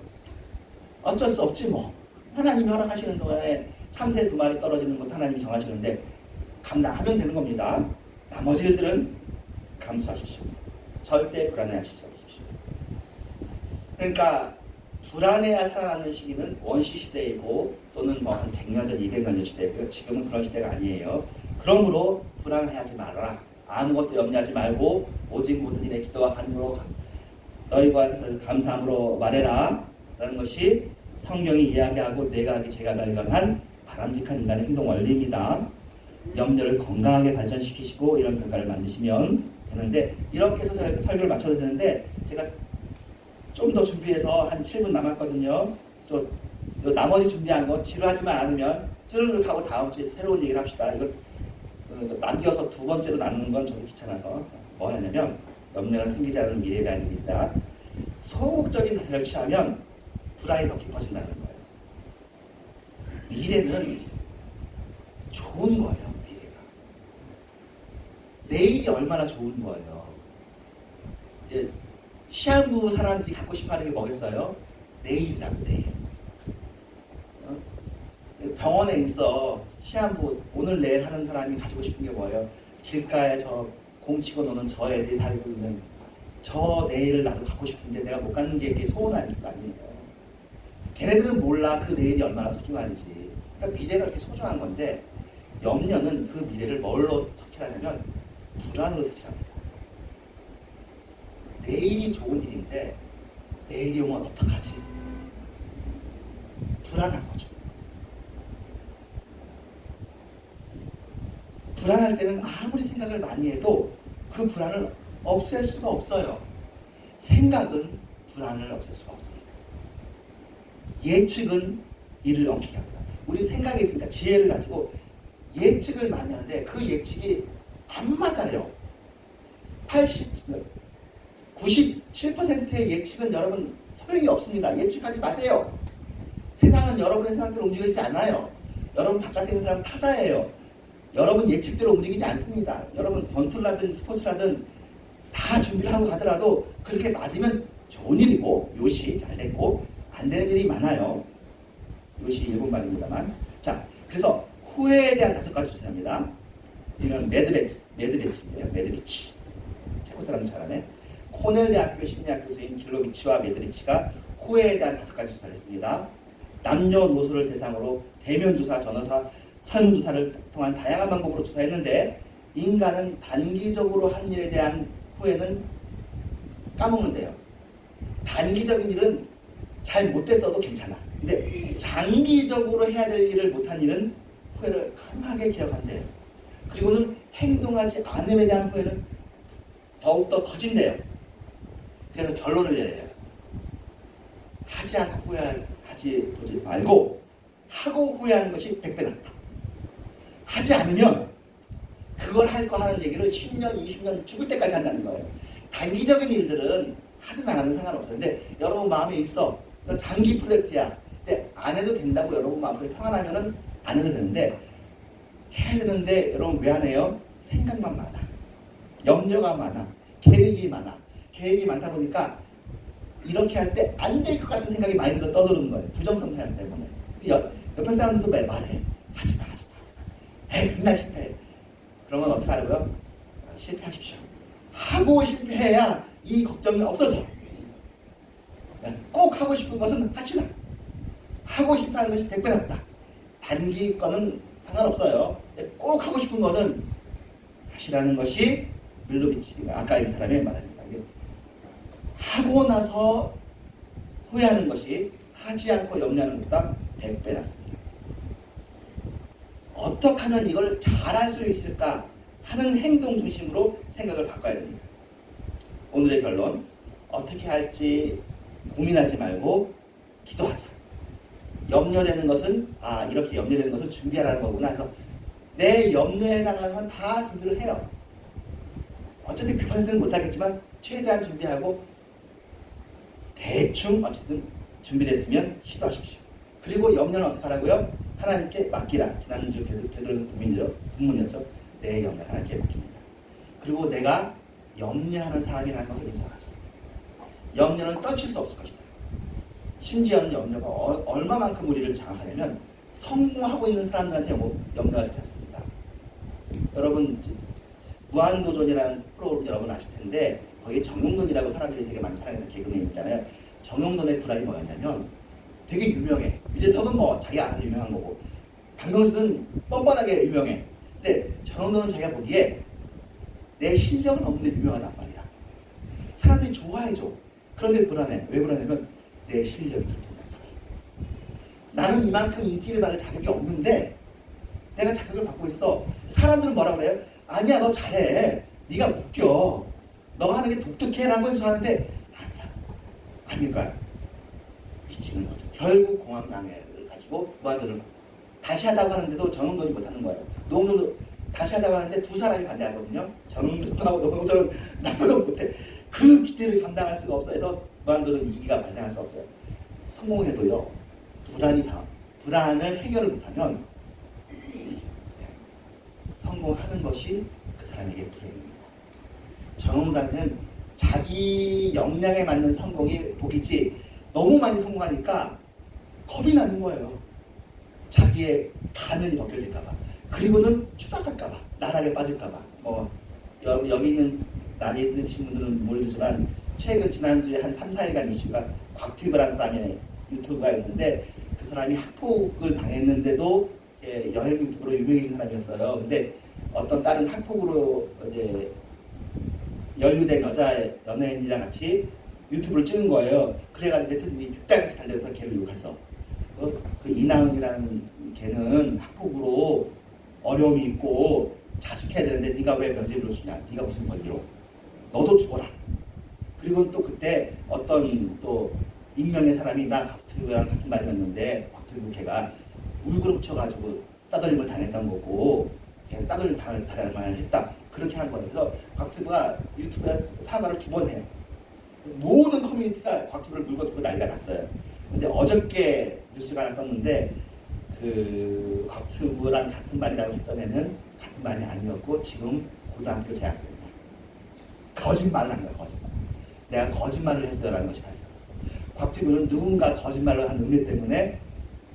어쩔 수 없지 뭐. 하나님이 허락하시는 동안에 참새 2마리 떨어지는 것도 하나님이 정하시는데 감당하면 되는 겁니다. 나머지 일들은 감수하십시오. 절대 불안해하시지 않으십시오. 그러니까 불안해야 살아가는 시기는 원시 시대이고 또는 뭐 한 100년 전, 200년 전 시대고요. 지금은 그런 시대가 아니에요. 그러므로 불안해하지 말아라. 아무것도 염려하지 말고 오직 모든 일에 기도와 간구로 너희가 감사함으로 말해라. 라는 것이 성경이 이야기하고 내가 하기 제가 발견한 바람직한 인간의 행동 원리입니다. 염려를 건강하게 발전시키시고 이런 결과를 만드시면 되는데 이렇게 해서 설교를 마쳐도 되는데 제가 좀 더 준비해서 한 7분 남았거든요. 또 나머지 준비한 거 지루하지만 않으면 쭈르륵 하고 다음 주에 새로운 얘기를 합시다. 이거 남겨서 2번째로 나누는 건 저도 귀찮아서 뭐 하냐면 염려는 생기지 않는 미래에 대한 얘기입니다. 소극적인 자세를 취하면 불안이 더 깊어진다는 거예요. 미래는 좋은 거예요. 미래가. 내일이 얼마나 좋은 거예요. 시한부 사람들이 갖고 싶어하는 게 뭐겠어요? 내일이라고 내일. 병원에 있어 시한부 오늘 내일 하는 사람이 가지고 싶은 게 뭐예요? 길가에 저 공치고 노는 저 애들이 살고 있는 저 내일을 나도 갖고 싶은데 내가 못 갖는 게 소원 아니에요. 걔네들은 몰라 그 내일이 얼마나 소중한지. 그러니까 미래가 그렇게 소중한 건데 염려는 그 미래를 뭘로 삭제하냐면 불안으로 삭제합니다. 내일이 좋은 일인데 내일이 오면 어떡하지? 불안한 거죠. 불안할 때는 아무리 생각을 많이 해도 그 불안을 없앨 수가 없어요. 생각은 불안을 없앨 수가 없습니다. 예측은 일을 엉키게 합니다. 우리 생각이 있으니까 지혜를 가지고 예측을 많이 하는데 그 예측이 안 맞아요. 97%의 예측은 여러분 소용이 없습니다. 예측하지 마세요. 세상은 여러분의 생각대로 움직이지 않아요. 여러분 바깥에 있는 사람은 타자예요. 여러분 예측대로 움직이지 않습니다. 여러분 권투라든 스포츠라든 다 준비를 하고 가더라도 그렇게 맞으면 좋은 일이고 요시 잘 됐고 안 되는 일이 많아요. 요시 일본말입니다만. 자, 그래서 후회에 대한 5가지 주제입니다. 이건 매드베치인데요. 매드비치. 체코 사람 잘하네. 코넬 대학교 심리학 교수인 길로비치와 매드리치가 후회에 대한 5가지 조사를 했습니다. 남녀노소를 대상으로 대면조사, 전화사, 설문조사를 통한 다양한 방법으로 조사했는데 인간은 단기적으로 한 일에 대한 후회는 까먹는데요. 단기적인 일은 잘 못됐어도 괜찮아. 근데 장기적으로 해야 될 일을 못한 일은 후회를 강하게 기억한대요. 그리고는 행동하지 않음에 대한 후회는 더욱더 커진대요. 그래서 결론을 내려요. 하지 않고 후회하지 하지 보지 말고 하고 후회하는 것이 100배 낫다. 하지 않으면 그걸 할 거 하는 얘기를 10년, 20년 죽을 때까지 한다는 거예요. 단기적인 일들은 하든 안 하든 상관없어요. 근데 여러분 마음에 있어. 장기 프로젝트야. 근데 안 해도 된다고 여러분 마음속에 평안하면은 안 해도 되는데 해야 되는데 여러분 왜 안 해요? 생각만 많아. 염려가 많아. 계획이 많아. 계획이 많다 보니까 이렇게 할 때 안 될 것 같은 생각이 많이 들어 떠도는 거예요. 부정성 사람 때문에. 옆에 사람들도 매 말해. 하지 마. 에이, 맨날 실패해. 그러면 어떻게 하려고요? 실패하십시오. 하고 실패해야 이 걱정이 없어져. 꼭 하고 싶은 것은 하시라. 하고 싶어하는 것이 100배 낫다. 단기 거는 상관없어요. 꼭 하고 싶은 것은 하시라는 것이 밀로비치가 아까 이 사람의 말입니다. 하고 나서 후회하는 것이 하지 않고 염려하는 것보다 100배 낫습니다. 어떻게 하면 이걸 잘할 수 있을까 하는 행동 중심으로 생각을 바꿔야 됩니다. 오늘의 결론, 어떻게 할지 고민하지 말고 기도하자. 염려되는 것은 이렇게 염려되는 것을 준비하라는 거구나 해서 내 염려에 해당하는 다 준비를 해요. 어차피 100%는 못하겠지만 최대한 준비하고 대충 어쨌든 준비됐으면 시도하십시오. 그리고 염려는 어떻게 하라고요? 하나님께 맡기라. 지난주 베드로 본문이었죠. 내 염려 하나님께 맡깁니다. 그리고 내가 염려하는 사람이라는 것을 인정하세요. 염려는 떨칠 수 없을 것이다. 심지어는 염려가 얼마만큼 우리를 장악하냐면 성공하고 있는 사람들한테 염려가 잡습니다. 여러분 무한도전이라는 프로그램 여러분 아실 텐데 거기에 정용돈이라고 사람들이 되게 많이 사랑하는 개그맨 있잖아요. 정용돈의 불안이 뭐였냐면 되게 유명해. 유재석은 뭐 자기 알아서 유명한 거고 박명수는 뻔뻔하게 유명해. 근데 정용돈은 자기가 보기에 내 실력은 없는데 유명하단 말이야. 사람들이 좋아해줘. 그런데 불안해. 왜 불안하냐면 내 실력이 들통난다. 나는 이만큼 인기를 받을 자격이 없는데 내가 자격을 받고 있어. 사람들은 뭐라고 그래요? 아니야 너 잘해. 네가 웃겨. 너가 하는 게 독특해 라고 해서 하는데 아니야. 아닐까요? 미치는 거죠. 결국 공황장애를 가지고 무한도전을 다시 하자고 하는데도 정용돈이 못하는 거예요. 노홍돈도 다시 하자고 하는데 두 사람이 반대하거든요. 정용돈하고 노홍돈은 나보다 못해. 그 기대를 감당할 수가 없어요. 그래서 무한도전 위기가 발생할 수 없어요. 성공해도요. 불안을 해결을 못하면 성공하는 것이 그 사람에게 불행입니다. 정용돈은 자기 역량에 맞는 성공이 복이지 너무 많이 성공하니까 겁이 나는 거예요. 자기의 가면이 벗겨질까봐. 그리고는 추락할까봐. 나락에 빠질까봐. 여기 있는 나이 드신 분들은 모르지만 최근 지난주에 한 3, 4일간 이슈가 곽튜브라는 사람의 유튜브가 있는데 그 사람이 학폭을 당했는데도 여행 유튜브로 유명해진 사람이었어요. 근데 어떤 다른 학폭으로 이제 연루된 여자 연예인이랑 같이 유튜브를 찍은 거예요. 그래가지고 네티즌이 득달같이 달려서 걔를 욕해서 그 이나은이라는 걔는 학폭으로 어려움이 있고 자숙해야 되는데 네가 왜 면죄부를 주냐? 네가 무슨 권리로? 너도 죽어라. 그리고 또 그때 어떤 또 익명의 사람이 나 곽튜브랑 같은 말이었는데 곽튜브 걔가 울그러 쳐가지고 따돌림을 당했던 거고 걔는 따돌림 당할 말을 했다. 그렇게 한 거예요. 그래서 곽튜브가 유튜브에 사과를 2번 해요. 모든 커뮤니티가 곽튜브를 물고 듣고 난리가 났어요. 근데 어저께 뉴스가 하나 떴는데 그 곽튜브랑 같은 반이라고 했던 애는 같은 반이 아니었고 지금 고등학교 재학생이야. 거짓말을 한 거야. 거짓말. 내가 거짓말을 했어요라는 것이 밝혀졌어. 곽튜브는 누군가 거짓말을 한 은혜 때문에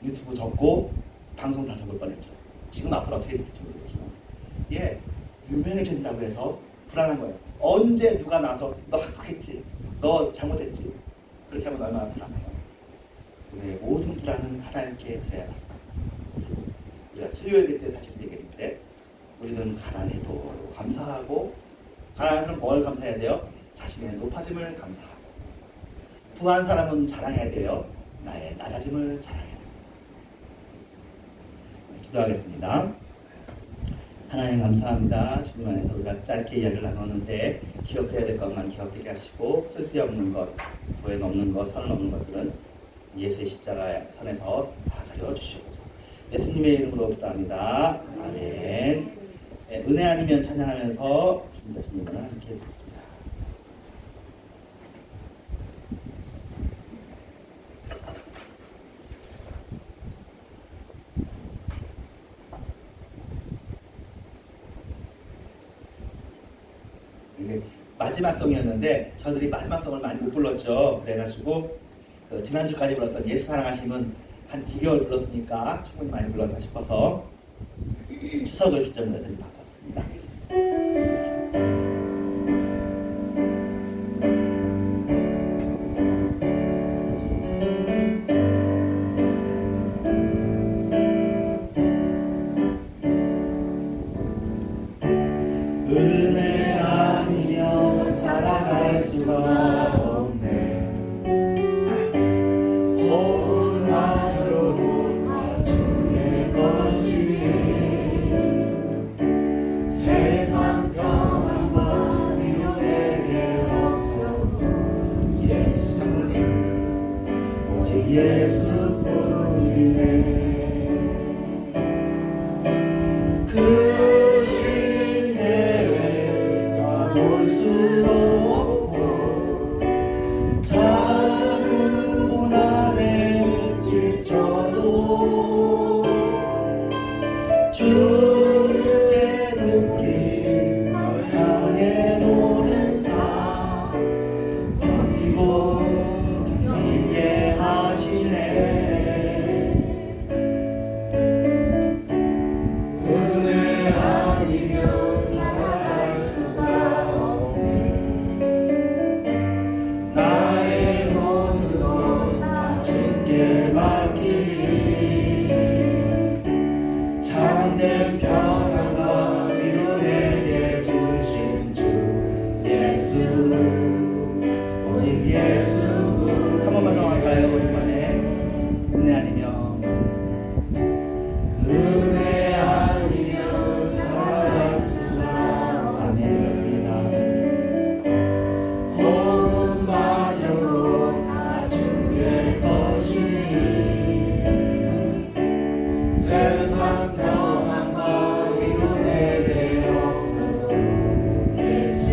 유튜브 접고 방송 다 접을 뻔했죠. 지금 앞으로 어떻게 될지 모르겠지만 예, 유명해진다고 해서 불안한 거예요. 언제 누가 나서 너 학폭했지? 너 잘못했지? 그렇게 하면 얼마나 불안해요. 우리의 모든 불안은 하나님께 드려야겠습니다. 우리가 수요일 때 사실 얘기했는데 우리는 가난해도 감사하고 가난한 사람은 뭘 감사해야 돼요? 자신의 높아짐을 감사하고 부한 사람은 자랑해야 돼요. 나의 낮아짐을 자랑해야 됩니다. 기도하겠습니다. 하나님 감사합니다. 주님 안에서 우리가 짧게 이야기를 나눴는데 기억해야 될 것만 기억되게 하시고 쓸데없는 것, 도에 넘는 것, 선을 넘는 것들은 예수의 십자가 선에서 다 가려 주시옵소서. 예수님의 이름으로 기도합니다. 아멘. 네, 은혜 아니면 찬양하면서 준비하신 분을 함께 해드리겠습니다. 이게 마지막 송이었는데 저들이 마지막 송을 많이 못 불렀죠. 그래가지고 지난주까지 불렀던 예수 사랑하심은 한 9개월 불렀으니까 충분히 많이 불렀다 싶어서 추석을 기점으로 애들이 바꿨습니다. 은혜 아니면 살아갈 수가 없네. 호흡만으로도 다 주의 것이니 세상 평안과 위로 내게 없어도 예수님 오직 예수뿐이네. 주께 느낀 나의 모든 삶 버티고 견디게 하시네. 은혜 아니면 살아갈 수가 없네. 나의 모든 것 다 주께 맡기니 참된 평안과 위로 내게 주신 주 예수 오직 예수. 한 번만 더 할까요? 오랜만에. 은혜 아니면 살아갈 수가. 아멘. 그렇습니다. 호흡마저도 다 주의 것이니 세상 평안과 위로 내게 없어도 예수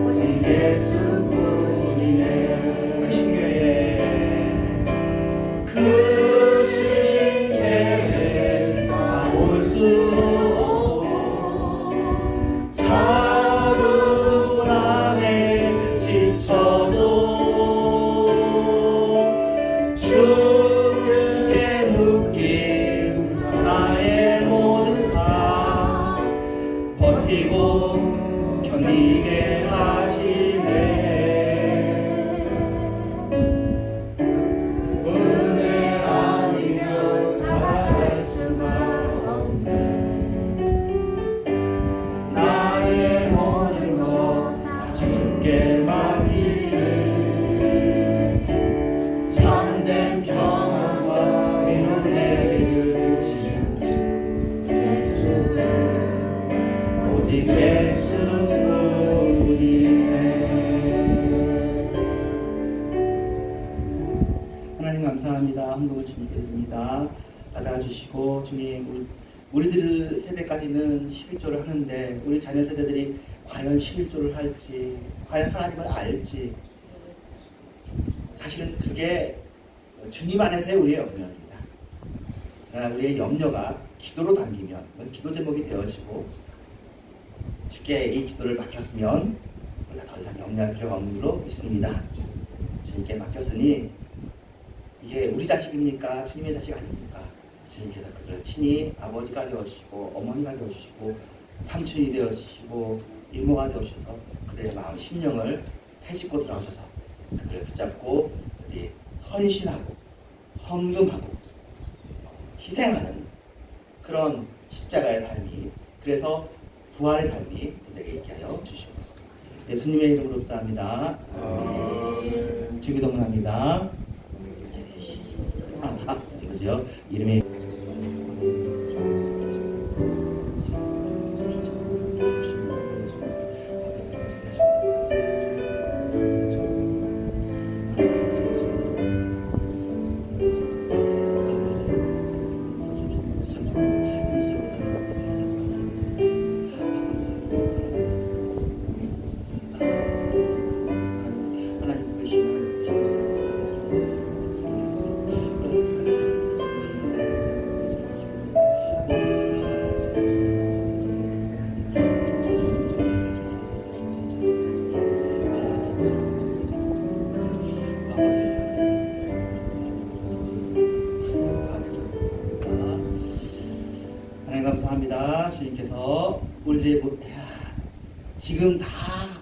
오직 예수뿐이네. 그 신교에 그 신교에 나올 수 없고 작은 안에 지쳐도 주께 눕긴 나의 모든 삶 버티고 견디게 하시네. 은혜 아니면 살아갈 수가 없네. 나의 모든 것 다 주께 맡기네. 참된 평안과 위로 내게 주신 주 예수 오직 예수뿐이네. 하나님 감사합니다. 헌금을 주님께 드립니다. 받아주시고 주님, 우리들 세대까지는 11조를 하는데 우리 자녀 세대들이 과연 11조를 할지, 과연 하나님을 알지, 사실은 그게 주님 안에서의 우리의 염려입니다. 그러나 우리의 염려가 기도로 담기면 그건 기도 제목이 되어지고 주께 이 기도를 맡겼으면 우리가 더 이상 염려할 필요가 없는 줄로 믿습니다. 주님께 맡겼으니 이게 우리 자식입니까? 주님의 자식 아닙니까? 주님께서 그들을 친히 아버지가 되어주시고 어머니가 되어주시고 삼촌이 되어주시고 이모가 되어주셔서 그들의 마음 심령을 헤집고 들어오셔서 그들을 붙잡고 그들이 헌신하고 헌금하고 희생하는 그런 십자가의 삶이, 그래서 부활의 삶이 그들에게 있게 하여 주시옵소서. 예수님의 이름으로 기도합니다. 주기도문합니다. 이거죠. 이름이 이제 지금 다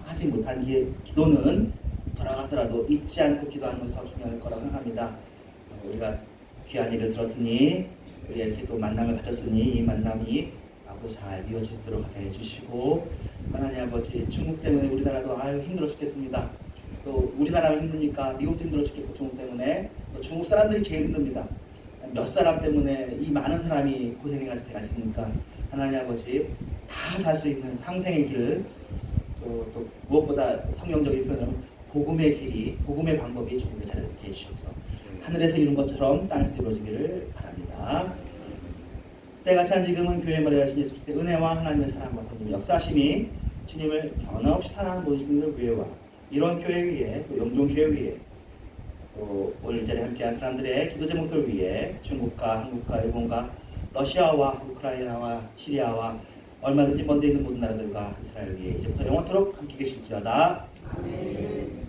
하지 못한 기도는 돌아가서라도 잊지 않고 기도하는 것이 더 중요할 거라고 생각합니다. 우리가 귀한 일을 들었으니 우리 이렇게 또 만남을 가졌으니 이 만남이 앞으로 잘 이어지도록 하게 해주시고, 하나님 아버지, 중국 때문에 우리나라도 힘들어 죽겠습니다. 또 우리나라가 힘드니까 미국도 힘들어 죽겠고, 중국 때문에 또 중국 사람들이 제일 힘듭니다. 몇 사람 때문에 이 많은 사람이 고생해가지고 되겠습니까? 하나님 아버지, 다 갈 수 있는 상생의 길을, 또 무엇보다 성경적인 표현으로 복음의 길이, 복음의 방법이 조금을 잘 이렇게 해주셔서 하늘에서 이룬 것처럼 땅에서 이루어지기를 바랍니다. 때같이 한 지금은 교회의 머리 하신 예수 그리스도의 은혜와 하나님의 사랑과 성령의 역사하심이 주님을 변함없이 사랑하는 모든 분들 위에와 이런 교회 위에, 또 영종교회 위에, 또 오늘 이 자리에 함께한 사람들의 기도 제목들 위에 중국과 한국과 일본과 러시아와 우크라이나와 시리아와 얼마든지 먼데 있는 모든 나라들과 이스라엘 위에 이제부터 영원토록 함께 계실지어다. 아멘.